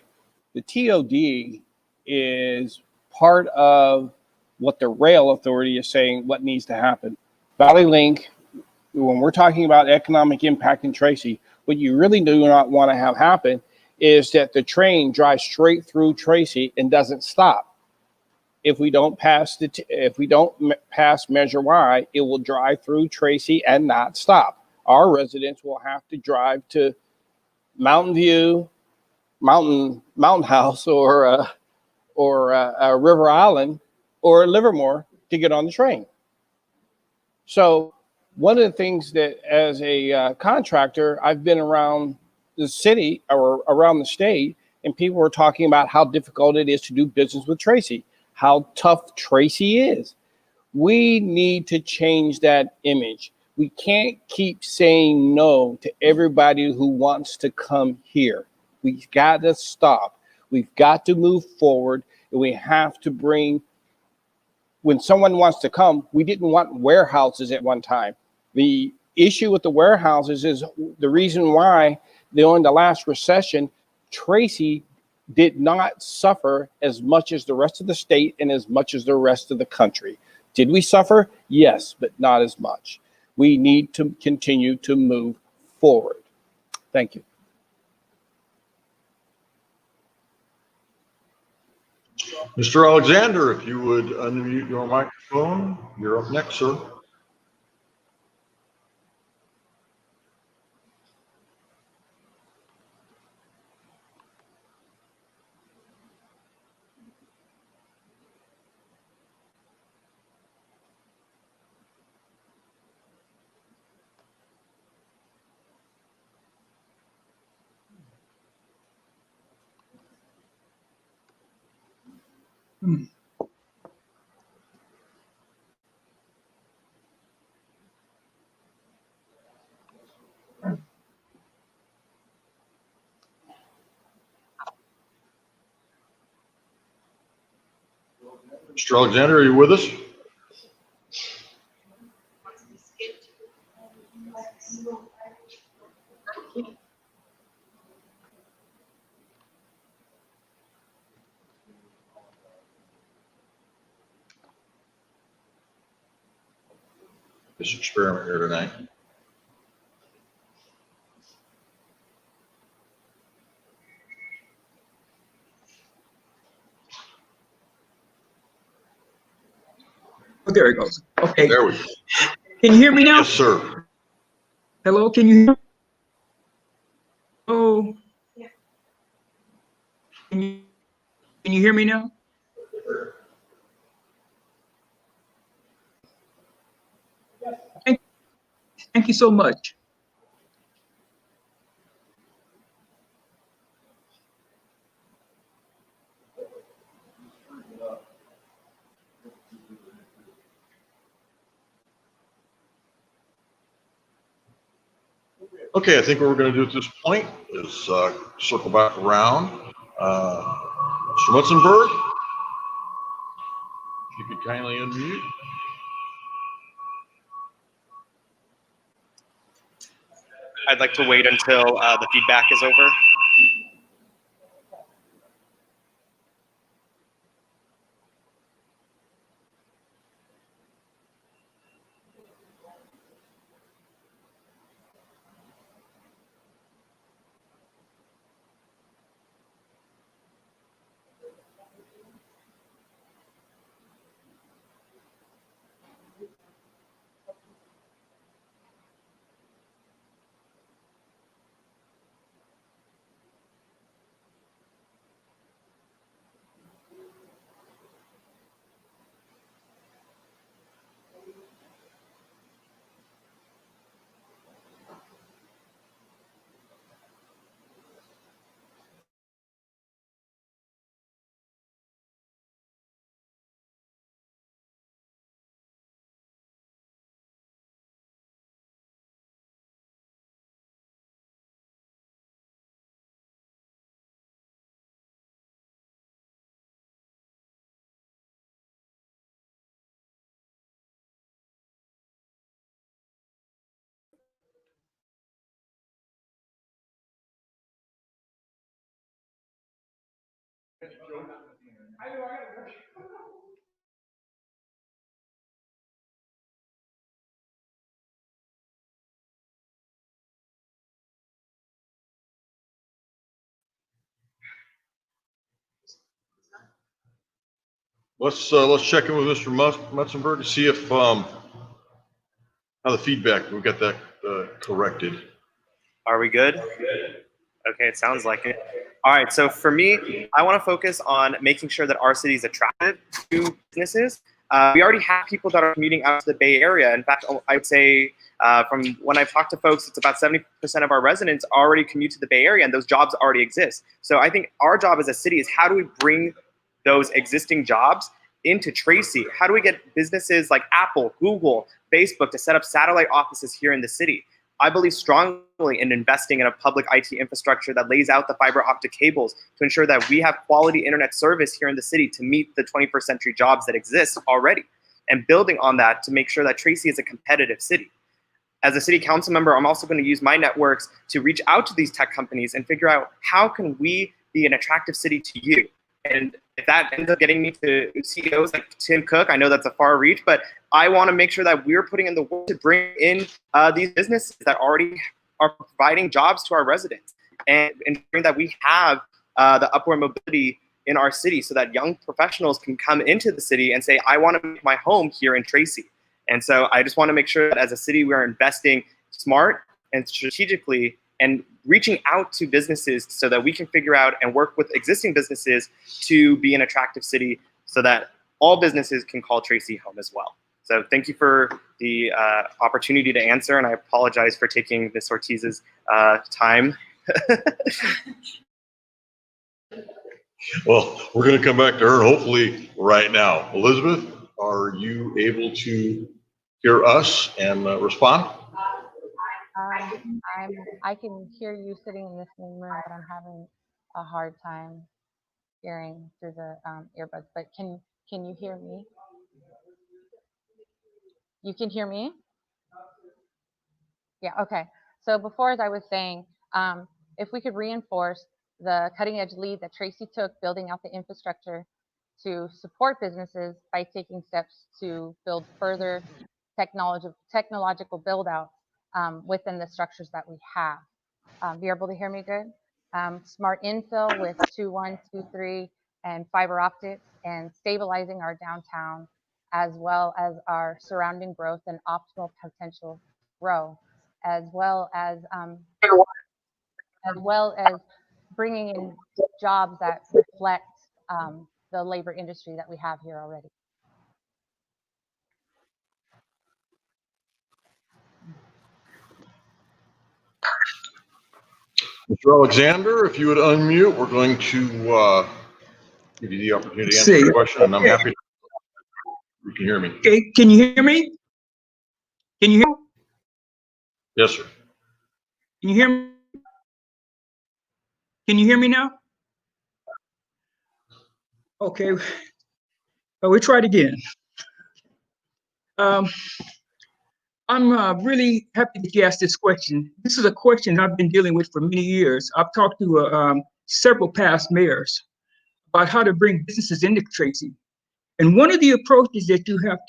The TOD is part of what the rail authority is saying what needs to happen. Valley Link, when we're talking about economic impact in Tracy, what you really do not want to have happen is that the train drives straight through Tracy and doesn't stop. If we don't pass Measure Y, it will drive through Tracy and not stop. Our residents will have to drive to Mountain View, Mountain House, or River Island, or Livermore to get on the train. So one of the things that, as a contractor, I've been around the city or around the state, and people were talking about how difficult it is to do business with Tracy, how tough Tracy is. We need to change that image. We can't keep saying no to everybody who wants to come here. We've got to stop. We've got to move forward, and we have to bring. When someone wants to come, we didn't want warehouses at one time. The issue with the warehouses is the reason why during the last recession, Tracy did not suffer as much as the rest of the state and as much as the rest of the country. Did we suffer? Yes, but not as much. We need to continue to move forward. Thank you. Mr. Alexander, if you would unmute your microphone, you're up next, sir. Mr. Alexander, are you with us? This experiment here tonight. Oh, there it goes. Okay. There we go. Can you hear me now? Yes, sir. Hello, can you hear me? Oh. Can you hear me now? Thank you so much. Okay, I think what we're going to do at this point is circle back around. Mr. Mutzenberg, if you could kindly unmute. I'd like to wait until the feedback is over. Let's check in with Mr. Mutzenberg to see if how the feedback, we got that corrected. Are we good? Okay, it sounds like it. All right, so for me, I want to focus on making sure that our city is attractive to businesses. We already have people that are commuting out to the Bay Area. In fact, I would say from when I've talked to folks, it's about 70% of our residents already commute to the Bay Area, and those jobs already exist. So I think our job as a city is how do we bring those existing jobs into Tracy? How do we get businesses like Apple, Google, Facebook to set up satellite offices here in the city? I believe strongly in investing in a public IT infrastructure that lays out the fiber optic cables to ensure that we have quality internet service here in the city to meet the 21st century jobs that exist already, and building on that to make sure that Tracy is a competitive city. As a city council member, I'm also going to use my networks to reach out to these tech companies and figure out how can we be an attractive city to you. And if that ends up getting me to CEOs like Tim Cook, I know that's a far reach, but I want to make sure that we're putting in the work to bring in these businesses that already are providing jobs to our residents, and ensuring that we have the upward mobility in our city so that young professionals can come into the city and say, I want to make my home here in Tracy. And so I just want to make sure that as a city, we're investing smart and strategically and reaching out to businesses so that we can figure out and work with existing businesses to be an attractive city so that all businesses can call Tracy home as well. So thank you for the opportunity to answer, and I apologize for taking Ms. Ortiz's time. Well, we're going to come back to her hopefully right now. Elizabeth, are you able to hear us and respond? I can hear you sitting in the same room, but I'm having a hard time hearing through the earbuds. But can you hear me? You can hear me? Yeah, okay. So before, as I was saying, if we could reinforce the cutting edge lead that Tracy took building out the infrastructure to support businesses by taking steps to build further technological build out within the structures that we have. Be able to hear me good? Smart infill with 2123 and fiber optics, and stabilizing our downtown, as well as our surrounding growth and optimal potential grow, as well as bringing in jobs that reflect the labor industry that we have here already. Mr. Alexander, if you would unmute, we're going to give you the opportunity to answer the question, and I'm happy you can hear me. Okay, can you hear me? Can you hear me? Yes, sir. Can you hear me? Can you hear me now? Okay, well, we tried again. I'm really happy that you asked this question. This is a question I've been dealing with for many years. I've talked to several past mayors about how to bring businesses into Tracy. And one of the approaches that you have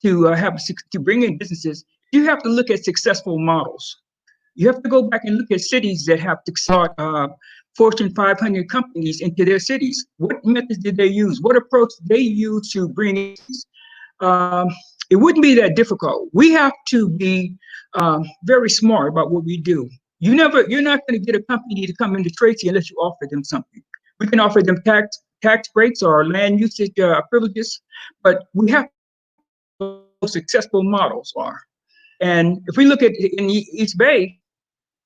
to bring in businesses, you have to look at successful models. You have to go back and look at cities that have sought Fortune 500 companies into their cities. What methods did they use? What approach did they use to bring in? It wouldn't be that difficult. We have to be very smart about what we do. You're not going to get a company to come into Tracy unless you offer them something. We can offer them tax breaks or land usage privileges, but we have to successful models are. And if we look at in the East Bay,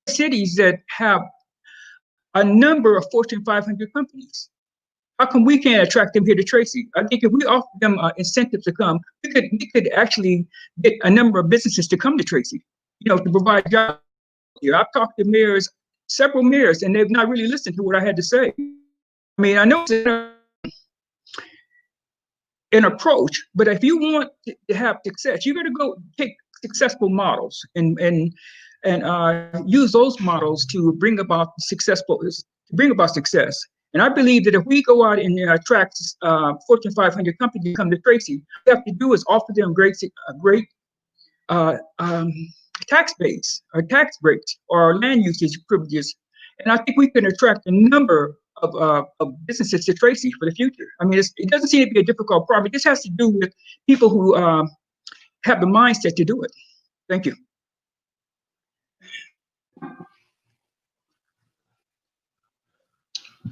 cities that have a number of Fortune 500 companies. How come we can't attract them here to Tracy? I think if we offer them incentives to come, we could actually get a number of businesses to come to Tracy, to provide jobs here. I've talked to mayors, several mayors, and they've not really listened to what I had to say. I mean, I know it's an approach, but if you want to have success, you got to go take successful models and use those models to bring about success. And I believe that if we go out and attract Fortune 500 companies to come to Tracy, what we have to do is offer them great tax base or tax breaks or land usage privileges. And I think we can attract a number of businesses to Tracy for the future. I mean, it doesn't seem to be a difficult problem. It just has to do with people who have the mindset to do it. Thank you.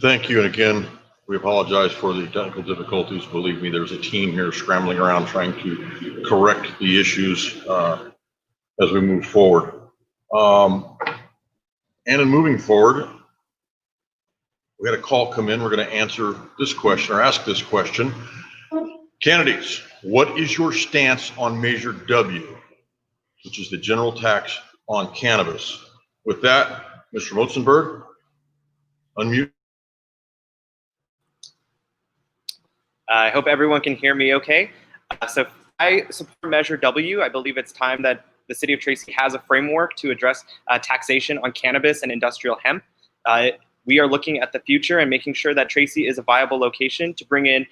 Thank you. And again, we apologize for the technical difficulties. Believe me, there's a team here scrambling around trying to correct the issues as we move forward. And in moving forward, we had a call come in. We're going to answer this question or ask this question. Candidates, what is your stance on Measure W, which is the general tax on cannabis? With that, Mr. Motzenberg, unmute. I hope everyone can hear me okay. So I support Measure W. I believe it's time that the city of Tracy has a framework to address taxation on cannabis and industrial hemp. We are looking at the future and making sure that Tracy is a viable location to bring in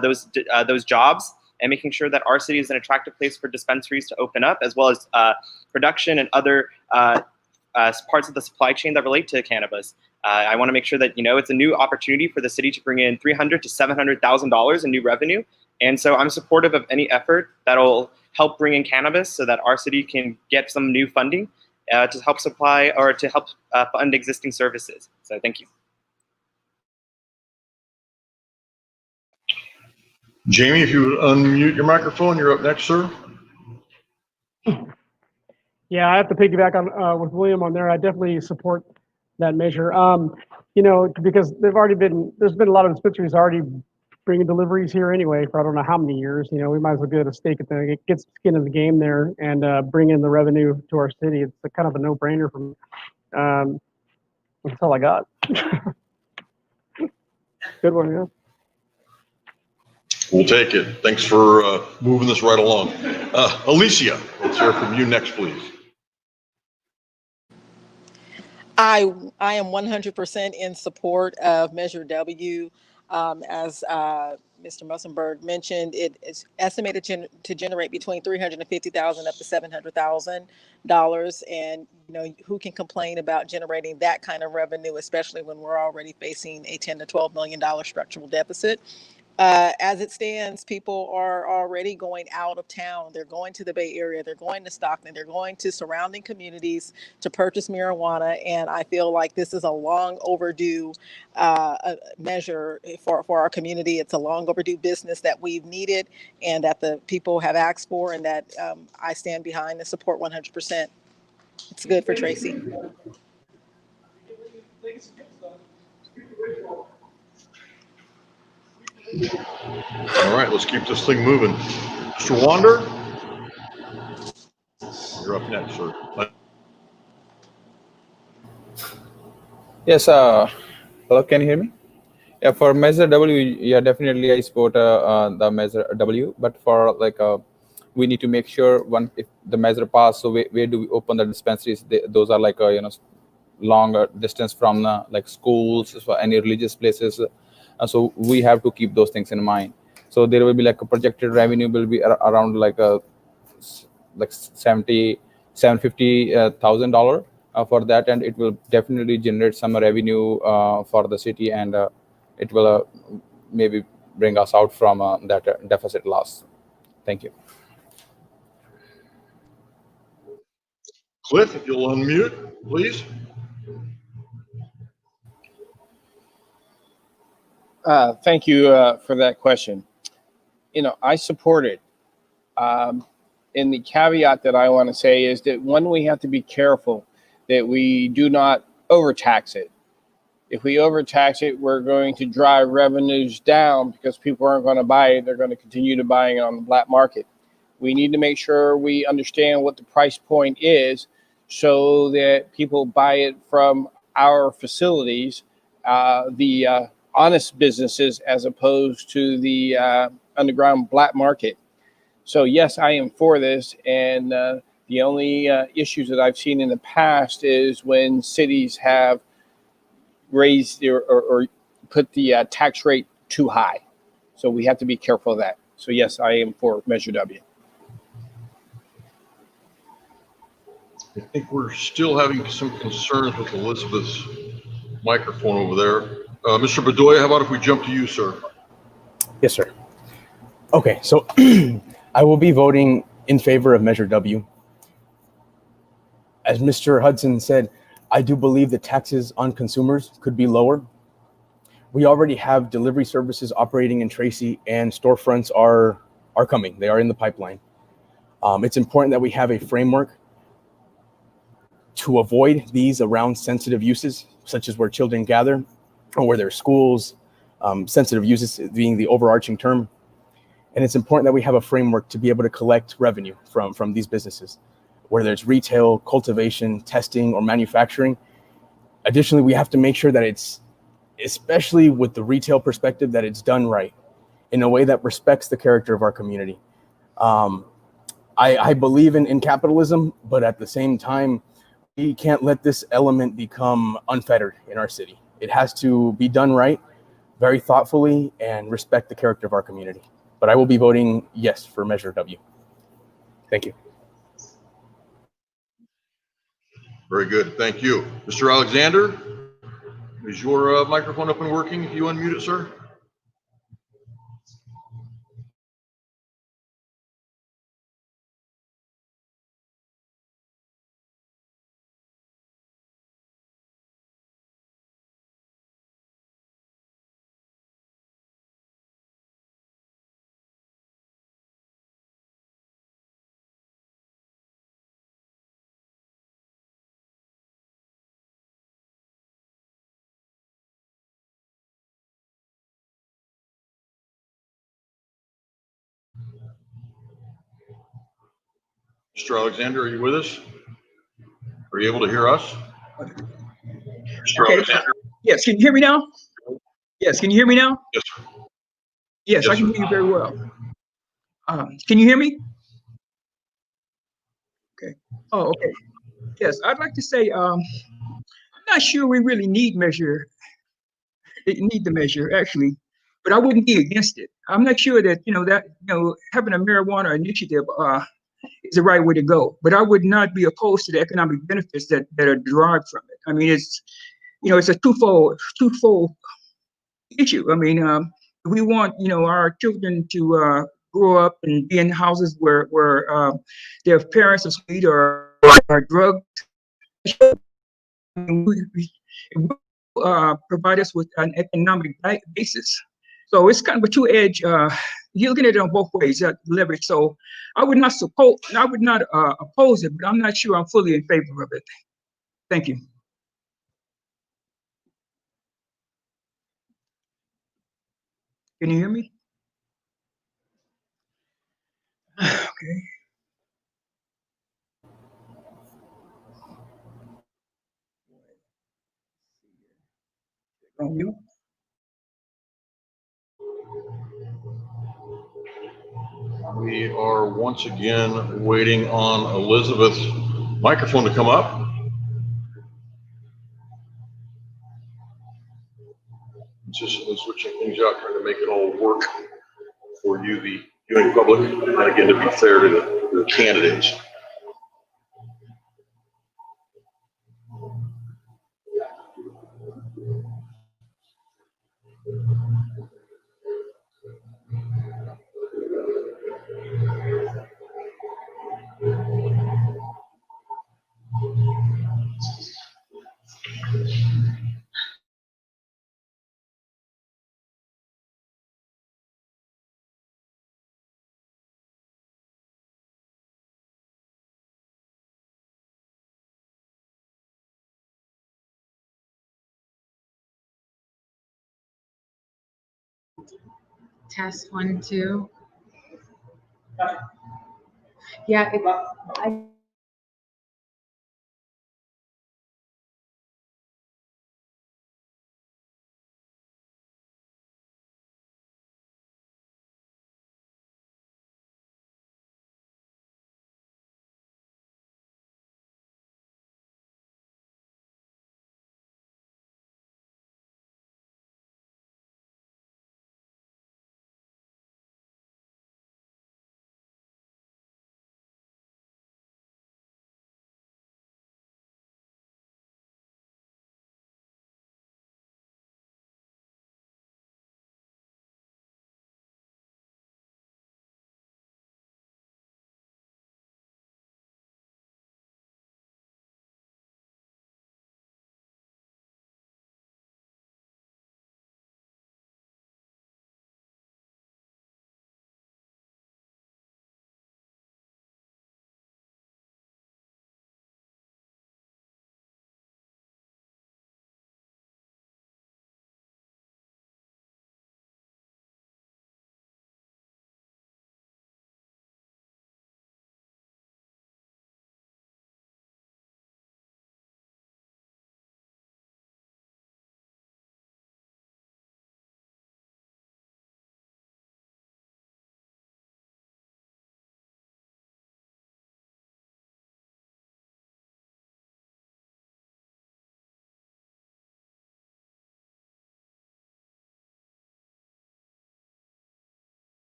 those jobs and making sure that our city is an attractive place for dispensaries to open up, as well as production and other parts of the supply chain that relate to cannabis. I want to make sure that it's a new opportunity for the city to bring in $300,000 to $700,000 in new revenue, and so I'm supportive of any effort that'll help bring in cannabis so that our city can get some new funding to help supply or to help fund existing services. So thank you. Jamie, if you would unmute your microphone, you're up next, sir. Yeah, I have to piggyback on with William on there. I definitely support that measure. Because there's been a lot of dispensaries already bringing deliveries here anyway for I don't know how many years. We might as well get a stake at get skin in the game there and bring in the revenue to our city. It's kind of a no-brainer for me. That's all I got. Good one, yeah. We'll take it. Thanks for moving this right along. Eleassia, let's hear from you next, please. I am 100% in support of Measure W. As Mr. Mussenberg mentioned, it is estimated to generate between $350,000 up to $700,000. And who can complain about generating that kind of revenue, especially when we're already facing a $10 to $12 million structural deficit. As it stands, people are already going out of town. They're going to the Bay Area. They're going to Stockton. They're going to surrounding communities to purchase marijuana. And I feel like this is a long overdue measure for our community. It's a long overdue business that we've needed and that the people have asked for, and that I stand behind and support 100%. It's good for Tracy. All right, let's keep this thing moving. Mr. Wander, you're up next, sir. Yes, hello, can you hear me? Yeah, for measure W, yeah, definitely I support the measure W, but for like we need to make sure one if the measure pass, so where do we open the dispensaries? Those are like longer distance from like schools, for any religious places, so we have to keep those things in mind. So there will be like a projected revenue will be around like a like 750,000 for that, and it will definitely generate some revenue for the city, and it will maybe bring us out from that deficit loss. Thank you. Cliff, if you'll unmute, please. Thank you for that question. I support it. And the caveat that I want to say is that one, we have to be careful that we do not overtax it. If we overtax it, we're going to drive revenues down because people aren't going to buy it. They're going to continue to buying it on the black market. We need to make sure we understand what the price point is so that people buy it from our facilities, the honest businesses, as opposed to the underground black market. So yes, I am for this, and the only issues that I've seen in the past is when cities have raised or put the tax rate too high. So we have to be careful of that. So yes, I am for Measure W. I think we're still having some concerns with Elizabeth's microphone over there. Mr. Bedolla, how about if we jump to you, sir? Yes, sir. Okay, so I will be voting in favor of Measure W. As Mr. Hudson said, I do believe the taxes on consumers could be lower. We already have delivery services operating in Tracy, and storefronts are coming. They are in the pipeline. It's important that we have a framework to avoid these around sensitive uses, such as where children gather or where there are schools, sensitive uses being the overarching term. And it's important that we have a framework to be able to collect revenue from these businesses, whether it's retail, cultivation, testing, or manufacturing. Additionally, we have to make sure that it's, especially with the retail perspective, that it's done right in a way that respects the character of our community. I believe in capitalism, but at the same time, we can't let this element become unfettered in our city. It has to be done right, very thoughtfully, and respect the character of our community. But I will be voting yes for Measure W. Thank you. Very good, thank you. Mr. Alexander, is your microphone up and working? If you unmute it, sir. Mr. Alexander, are you with us? Are you able to hear us? Mr. Okay. Alexander? Yes, can you hear me now? Yes, can you hear me now? Yes, sir. Yes, Yes, I can sir. hear you very well. Can you hear me? Okay. Oh, okay. Yes, I'd like to say, I'm not sure we really need the measure actually, but I wouldn't be against it. I'm not sure that, having a marijuana initiative is the right way to go, but I would not be opposed to the economic benefits that are derived from it. I mean, it's a twofold issue. I mean, we want, our children to grow up and be in houses where their parents are sweet or are drugged. Provide us with an economic basis. So it's kind of a two-edged. You're looking at it on both ways, leverage. So I would not oppose it, but I'm not sure I'm fully in favor of it. Thank you. Can you hear me? Okay. on you. We are once again waiting on Elizabeth's microphone to come up. Just switching things out, trying to make it all work for you, the viewing public, and again, to be fair to the candidates. Test 1, 2. Yeah, I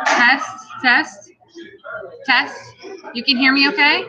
Test, test, test. You can hear me okay?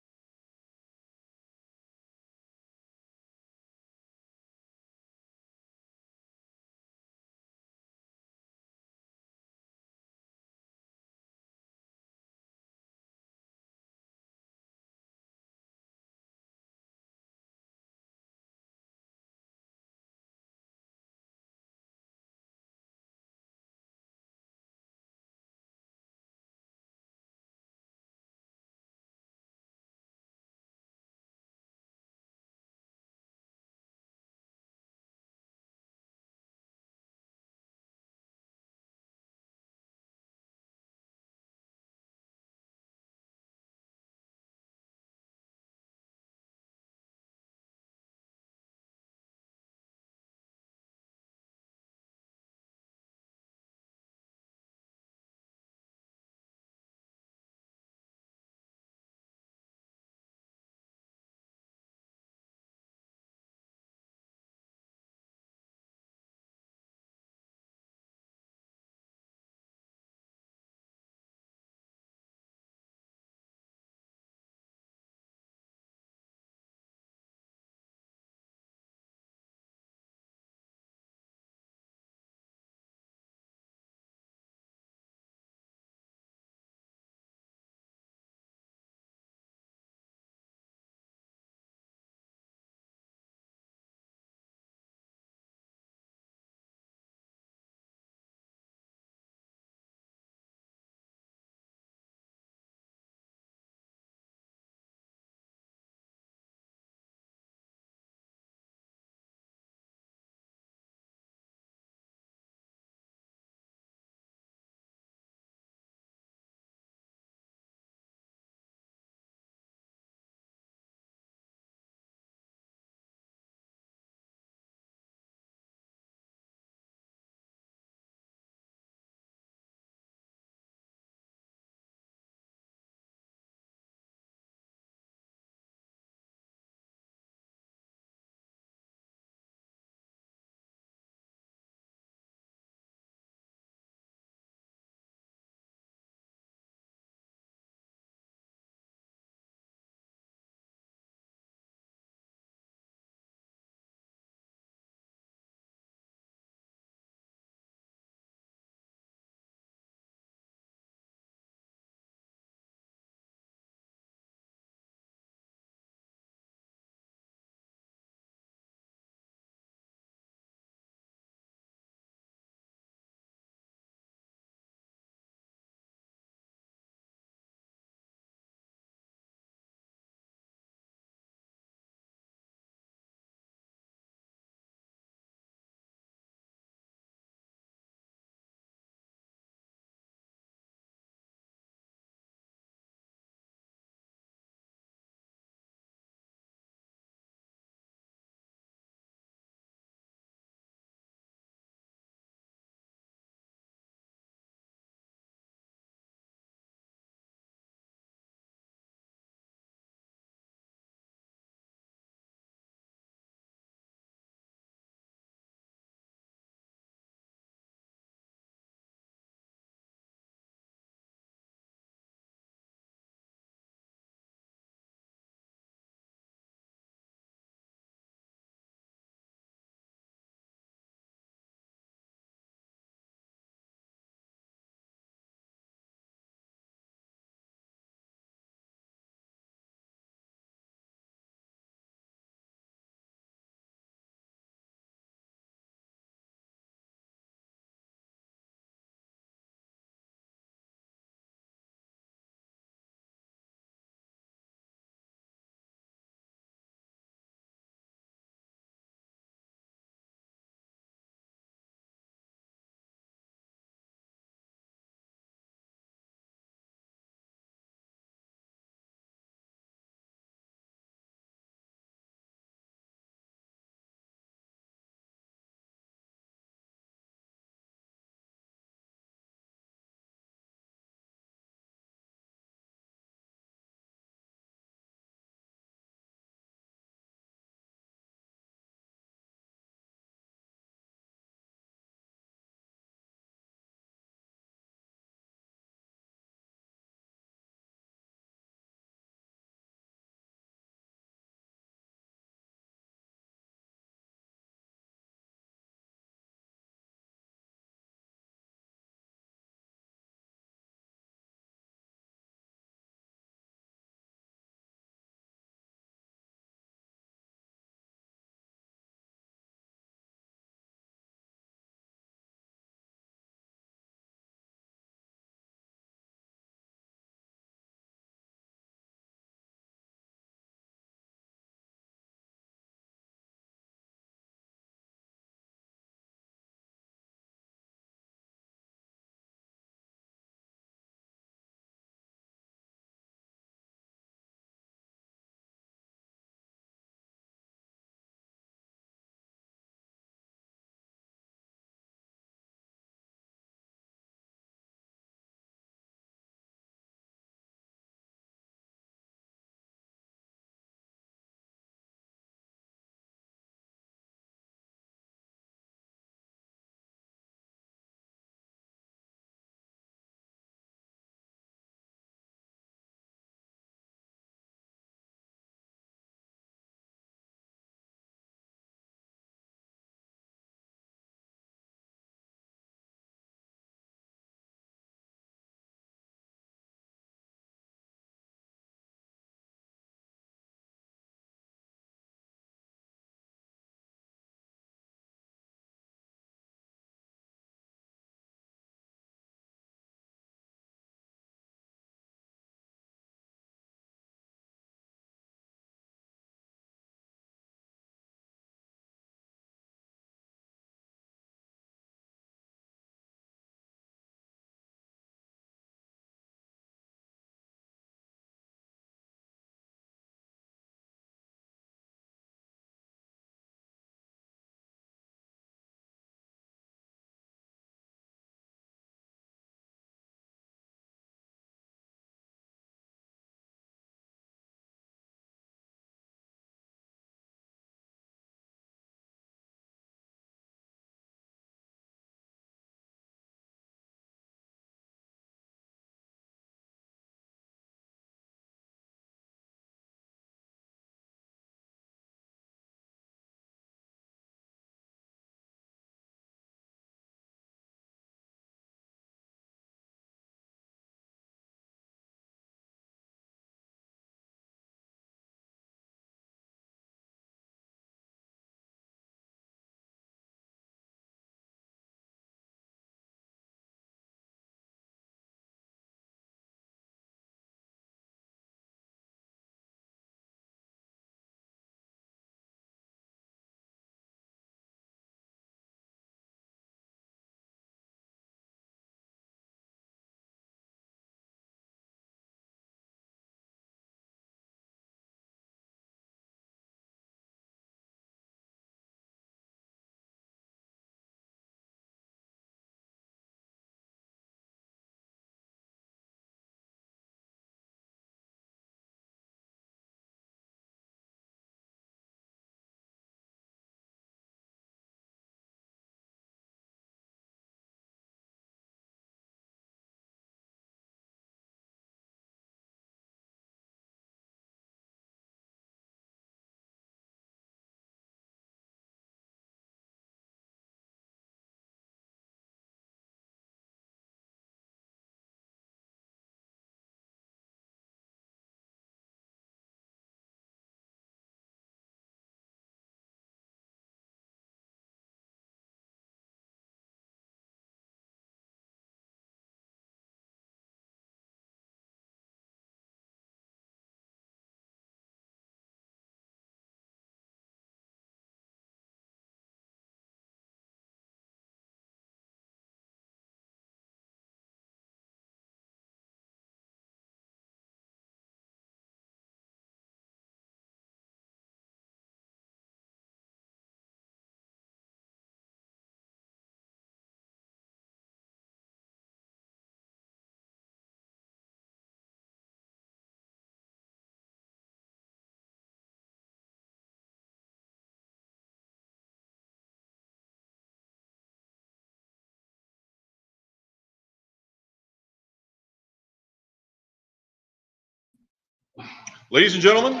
Ladies and gentlemen,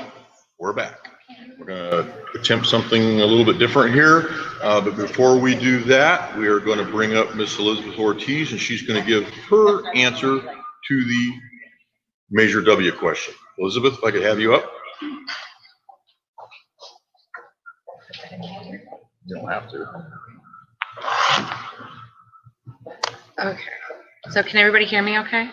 we're back. We're going to attempt something a little bit different here, but before we do that, we are going to bring up Miss Elizabeth Ortiz, and she's going to give her answer to the Measure W question. Elizabeth, if I could have you up. You don't have to. Okay. So can everybody hear me okay?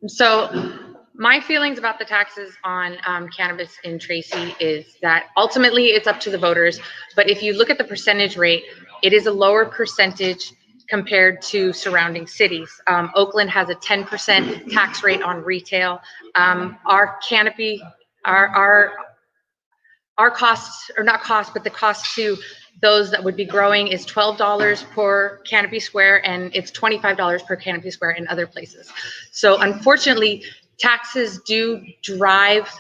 So my feelings about the taxes on cannabis in Tracy is that ultimately it's up to the voters. But if you look at the percentage rate, it is a lower percentage compared to surrounding cities. Oakland has a 10% tax rate on retail. Our canopy, our costs, or not costs, but the cost to those that would be growing is $12 per canopy square, and it's $25 per canopy square in other places. So unfortunately, taxes do drive,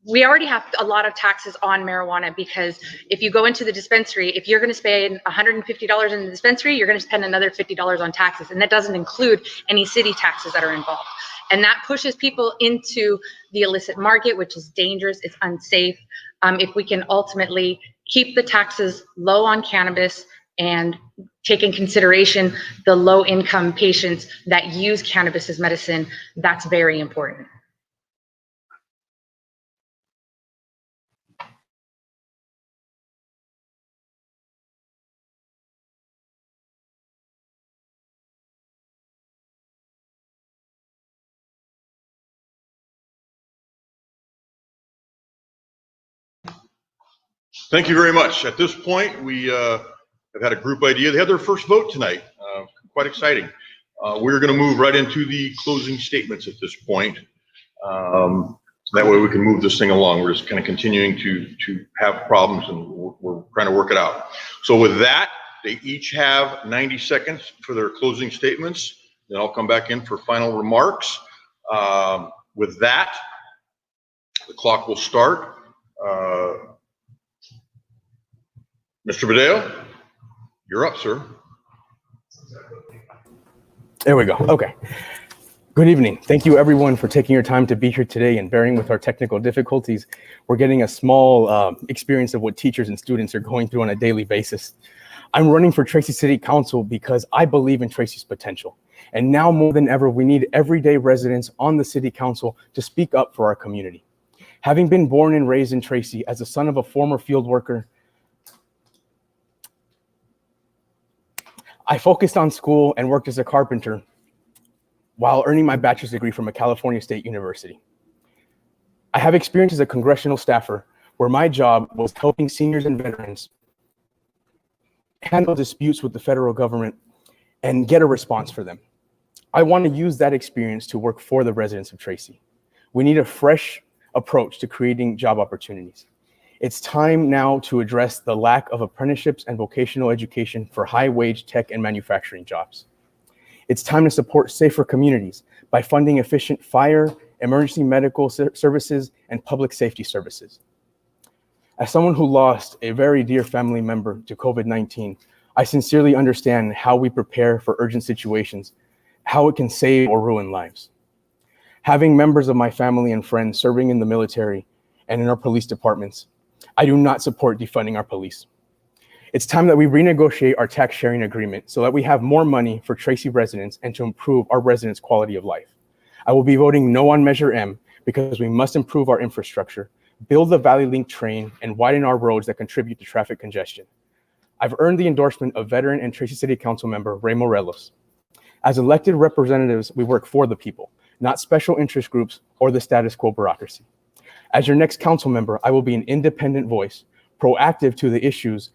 we already have a lot of taxes on marijuana, because if you go into the dispensary, if you're going to spend $150 in the dispensary, you're going to spend another $50 on taxes, and that doesn't include any city taxes that are involved. And that pushes people into the illicit market, which is dangerous, it's unsafe. If we can ultimately keep the taxes low on cannabis and take in consideration the low income patients that use cannabis as medicine, that's very important. Thank you very much. At this point, we have had a group idea. They had their first vote tonight. Quite exciting. We're going to move right into the closing statements at this point. That way we can move this thing along. We're just kind of continuing to have problems, and we're trying to work it out. So with that, they each have 90 seconds for their closing statements. Then I'll come back in for final remarks. With that, the clock will start. Mr. Bedolla, you're up, sir. There we go. Okay. Good evening. Thank you, everyone, for taking your time to be here today and bearing with our technical difficulties. We're getting a small experience of what teachers and students are going through on a daily basis. I'm running for Tracy City Council because I believe in Tracy's potential. And now more than ever, we need everyday residents on the City Council to speak up for our community. Having been born and raised in Tracy as a son of a former field worker, I focused on school and worked as a carpenter while earning my bachelor's degree from a California State University. I have experience as a congressional staffer where my job was helping seniors and veterans handle disputes with the federal government and get a response for them. I want to use that experience to work for the residents of Tracy. We need a fresh approach to creating job opportunities. It's time now to address the lack of apprenticeships and vocational education for high-wage tech and manufacturing jobs. It's time to support safer communities by funding efficient fire, emergency medical services, and public safety services. As someone who lost a very dear family member to COVID-19, I sincerely understand how we prepare for urgent situations, how it can save or ruin lives. Having members of my family and friends serving in the military and in our police departments, I do not support defunding our police. It's time that we renegotiate our tax sharing agreement so that we have more money for Tracy residents and to improve our residents' quality of life. I will be voting no on Measure M because we must improve our infrastructure, build the Valley Link train, and widen our roads that contribute to traffic congestion. I've earned the endorsement of veteran and Tracy City Council member Ray Morelos. As elected representatives, we work for the people, not special interest groups or the status quo bureaucracy. As your next council member, I will be an independent voice, proactive to the issues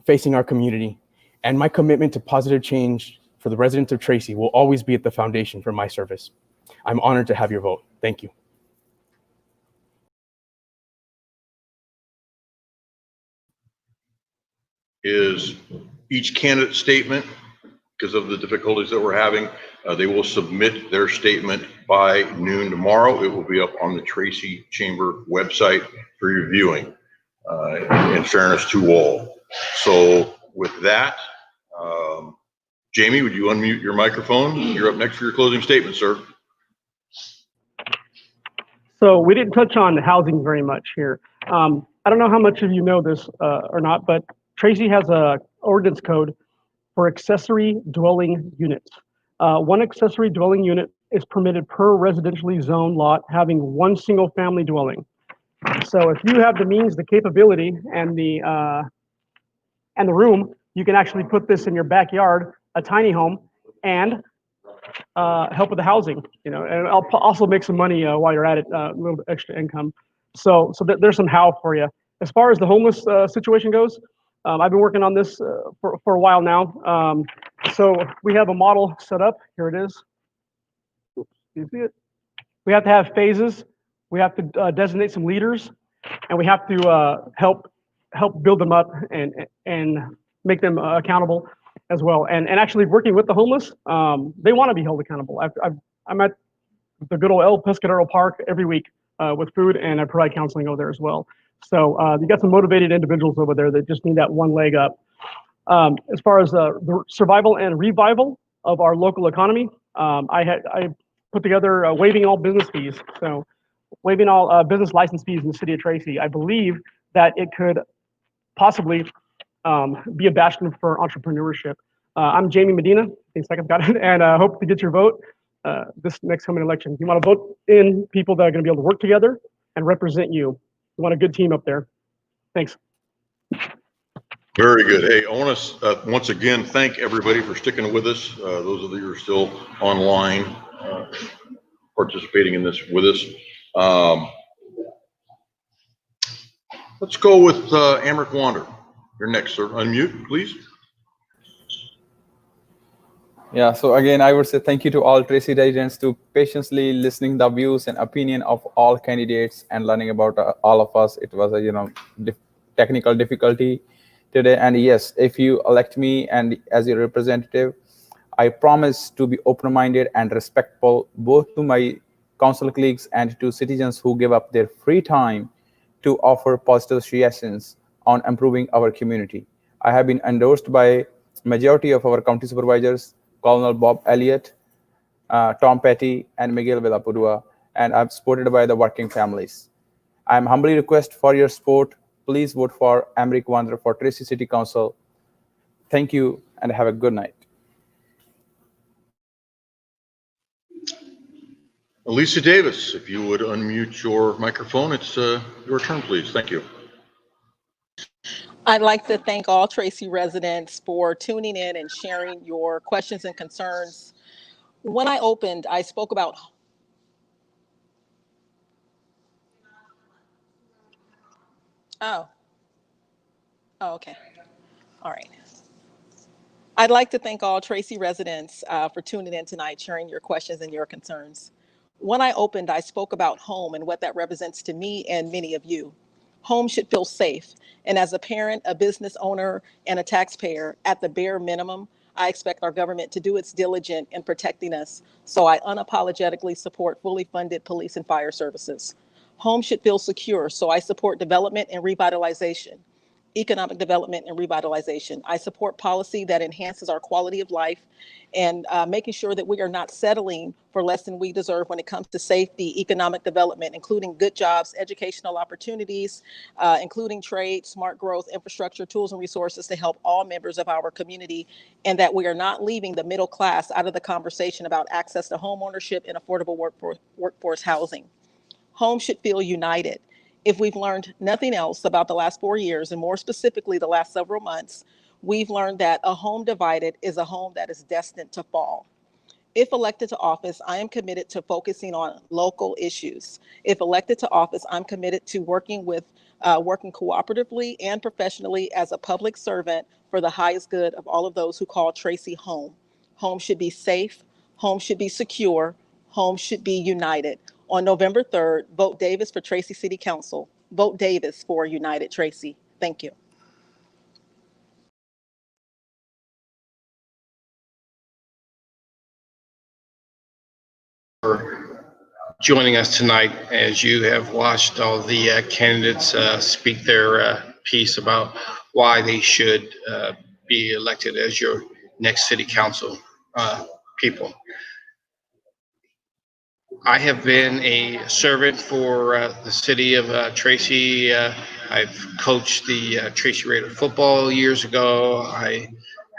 facing our community, and my commitment to positive change for the residents of Tracy will always be at the foundation for my service. I'm honored to have your vote. Thank you. Is each candidate statement, because of the difficulties that we're having, they will submit their statement by noon tomorrow. It will be up on the Tracy Chamber website for your viewing, in fairness to all. So with that, Jamie, would you unmute your microphone? You're up next for your closing statement, sir. So we didn't touch on housing very much here. I don't know how much of you know this or not, but Tracy has a ordinance code for accessory dwelling units. One accessory dwelling unit is permitted per residentially zoned lot having one single family dwelling. So if you have the means, the capability, and the room, you can actually put this in your backyard, a tiny home, and help with the housing. You know, and I'll also make some money while you're at it, a little bit extra income. So there's some how for you. As far as the homeless situation goes, I've been working on this for a while now. So we have a model set up. Here it is. Oops, you see it? We have to have phases. We have to designate some leaders, and we have to help build them up and make them accountable as well. And actually working with the homeless, they want to be held accountable. I'm at the good old El Pescadero Park every week with food, and I provide counseling over there as well. So you got some motivated individuals over there that just need that one leg up. As far as the survival and revival of our local economy, I put together waiving all business fees. So waiving all business license fees in the city of Tracy. I believe that it could possibly be a bastion for entrepreneurship. I'm Jaime Medina, I think I've got it, and hope to get your vote this next coming election. You want to vote in people that are going to be able to work together and represent you. You want a good team up there. Thanks. Very good. Hey, I want to once again thank everybody for sticking with us. Those of you who are still online participating in this with us. Let's go with Amrik Wander. You're next, sir. Unmute, please. Yeah, so again, I would say thank you to all Tracy residents to patiently listening the views and opinion of all candidates and learning about all of us. It was a technical difficulty today, and yes, if you elect me and as your representative, I promise to be open-minded and respectful both to my council colleagues and to citizens who give up their free time to offer positive suggestions on improving our community. I have been endorsed by majority of our county supervisors, Colonel Bob Elliott, Tom Petty, and Miguel Villapudua, and I'm supported by the working families. I'm humbly request for your support. Please vote for Amrik Wander for Tracy City Council. Thank you and have a good night. Eleassia Davis, if you would unmute your microphone, it's your turn, please. Thank you. I'd like to thank all Tracy residents for tuning in and sharing your questions and concerns. When I opened, I spoke about okay. All right. I'd like to thank all Tracy residents for tuning in tonight, sharing your questions and your concerns. When I opened, I spoke about home and what that represents to me and many of you. Home should feel safe. And as a parent, a business owner, and a taxpayer, at the bare minimum, I expect our government to do its diligence in protecting us. So I unapologetically support fully funded police and fire services. Home should feel secure. So I support development and revitalization. Economic development and revitalization. I support policy that enhances our quality of life and making sure that we are not settling for less than we deserve when it comes to safety, economic development, including good jobs, educational opportunities, including trade, smart growth, infrastructure, tools, and resources to help all members of our community, and that we are not leaving the middle class out of the conversation about access to home ownership and affordable workforce housing. Home should feel united. If we've learned nothing else about the last 4 years, and more specifically the last several months, we've learned that a home divided is a home that is destined to fall. If elected to office, I am committed to focusing on local issues. If elected to office, I'm committed to working cooperatively and professionally as a public servant for the highest good of all of those who call Tracy home. Home should be safe. Home should be secure. Home should be united. On November 3rd, vote Davis for Tracy City Council. Vote Davis for United Tracy. Thank you. For joining us tonight as you have watched all the candidates speak their piece about why they should be elected as your next city council people. I have been a servant for the city of Tracy. I've coached the Tracy Raider football years ago. I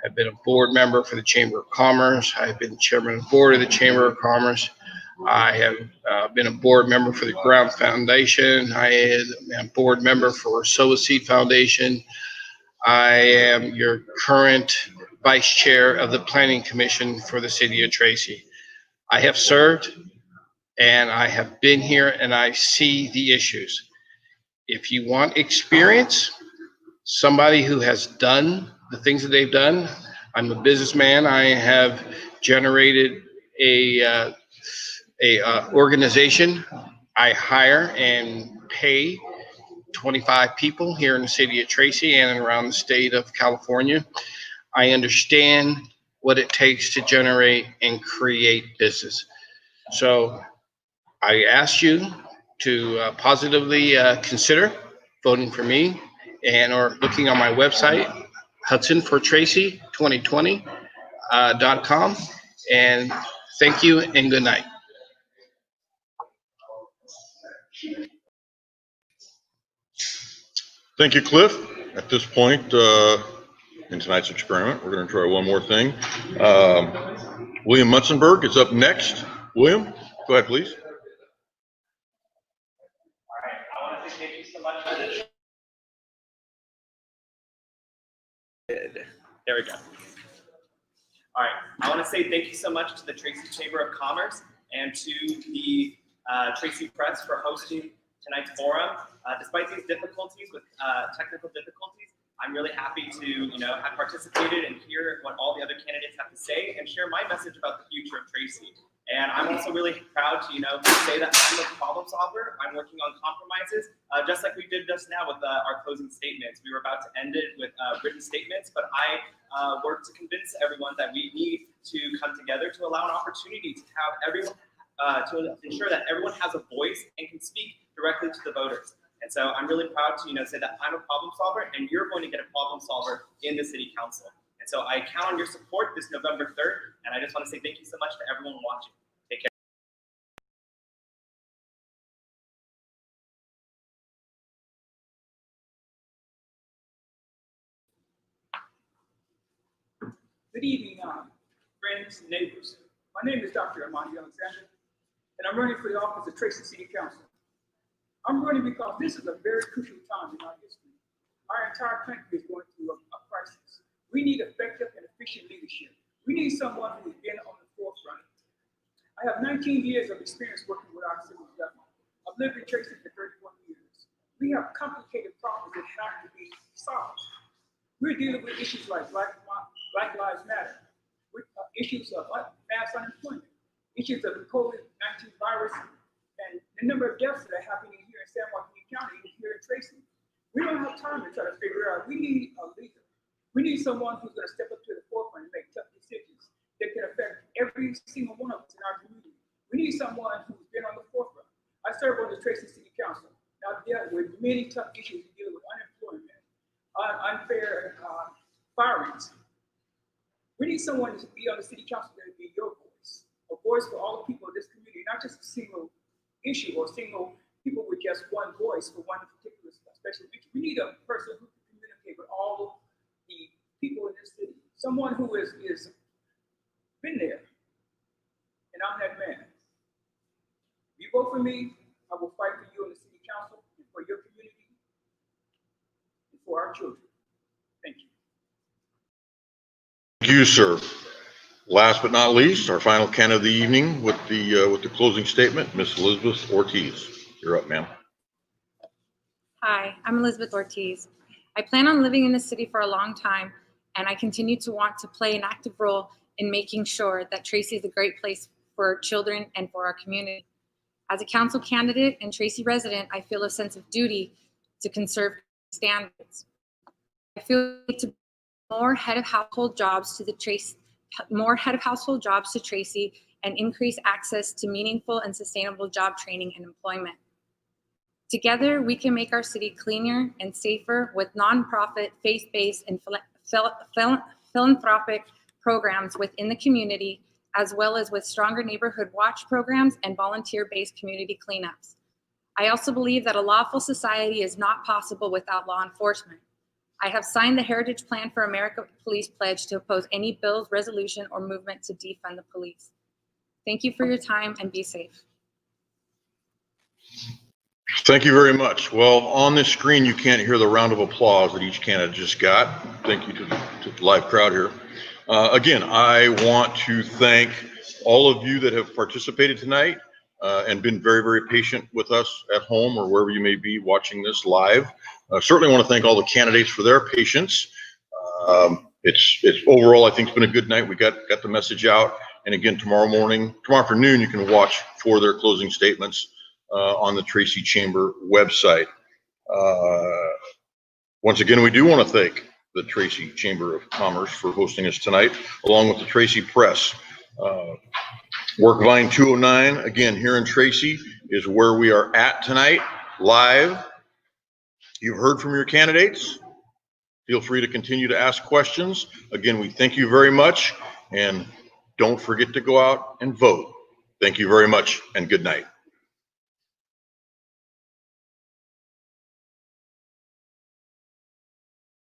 have been a board member for the Chamber of Commerce. I've been chairman of the board of the Chamber of Commerce. I have been a board member for the Ground Foundation. I am a board member for Sow a Seed Foundation. I am your current vice chair of the Planning Commission for the city of Tracy. I have served and I have been here and I see the issues. If you want experience, somebody who has done the things that they've done, I'm a businessman. I have generated a organization. I hire and pay 25 people here in the city of Tracy and around the state of California. I understand what it takes to generate and create business. So I ask you to positively consider voting for me and or looking on my website, HudsonForTracy2020.com. And thank you and good night. Thank you, Cliff. At this point in tonight's experiment, we're going to try one more thing. William Mutzenberg is up next. William, go ahead, please. I want to say thank you so much for this. There we go. All right. I want to say thank you so much to the Tracy Chamber of Commerce and to the Tracy Press for hosting tonight's forum. Despite these difficulties with technical difficulties, I'm really happy to have participated and hear what all the other candidates have to say and share my message about the future of Tracy. And I'm also really proud to say that I'm a problem solver. I'm working on compromises, just like we did just now with our closing statements. We were about to end it with written statements, but I worked to convince everyone that we need to come together to allow an opportunity to have everyone to ensure that everyone has a voice and can speak directly to the voters. And so I'm really proud to say that I'm a problem solver and you're going to get a problem solver in the city council. And so I count on your support this November 3rd. And I just want to say thank you so much to everyone watching. Take care. Good evening, friends and neighbors. My name is Dr. Ameni, and I'm running for the office of Tracy City Council. I'm running because this is a very crucial time in our history. Our entire country is going through a crisis. We need effective and efficient leadership. We need someone who has been on the forefront. I have 19 years of experience working with our city government. I've lived in Tracy for 31 years. We have complicated problems that have to be solved. We're dealing with issues like Black Lives Matter, with issues of mass unemployment, issues of the COVID-19 virus, and the number of deaths that are happening here in San Joaquin County and here in Tracy. We don't have time to try to figure out. We need a leader. We need someone who's going to step up to the forefront and make tough decisions that can affect every single one of us in our community. We need someone who's been on the forefront. I serve on the Tracy City Council. Now, I've dealt with many tough issues dealing with unemployment, unfair firings. We need someone to be on the city council that will be your voice, a voice for all the people in this community, not just a single issue or single people with just one voice for one particular special issue. We need a person who can communicate with all the people in this city, someone who is been there, and I'm that man. If you vote for me, I will fight for you in the city council and for your community and for our children. Thank you. Thank you, sir. Last but not least, our final candidate of the evening with the closing statement, Miss Elizabeth Ortiz. You're up, ma'am. Hi, I'm Elizabeth Ortiz. I plan on living in the city for a long time, and I continue to want to play an active role in making sure that Tracy is a great place for children and for our community. As a council candidate and Tracy resident, I feel a sense of duty to conserve standards. I feel to more head of household jobs to Tracy and increase access to meaningful and sustainable job training and employment. Together, we can make our city cleaner and safer with nonprofit, faith-based, and philanthropic programs within the community, as well as with stronger neighborhood watch programs and volunteer-based community cleanups. I also believe that a lawful society is not possible without law enforcement. I have signed the Heritage Plan for America Police Pledge to oppose any bills, resolution, or movement to defund the police. Thank you for your time and be safe. Thank you very much. Well, on this screen, you can't hear the round of applause that each candidate just got. Thank you to the live crowd here. Again, I want to thank all of you that have participated tonight and been very, very patient with us at home or wherever you may be watching this live. Certainly want to thank all the candidates for their patience. It's overall, I think it's been a good night. We got the message out. And again, tomorrow afternoon, you can watch for their closing statements on the Tracy Chamber website. Once again, we do want to thank the Tracy Chamber of Commerce for hosting us tonight, along with the Tracy Press. Workvine 209, again, here in Tracy, is where we are at tonight, live. You've heard from your candidates. Feel free to continue to ask questions. Again, we thank you very much, and don't forget to go out and vote. Thank you very much, and good night.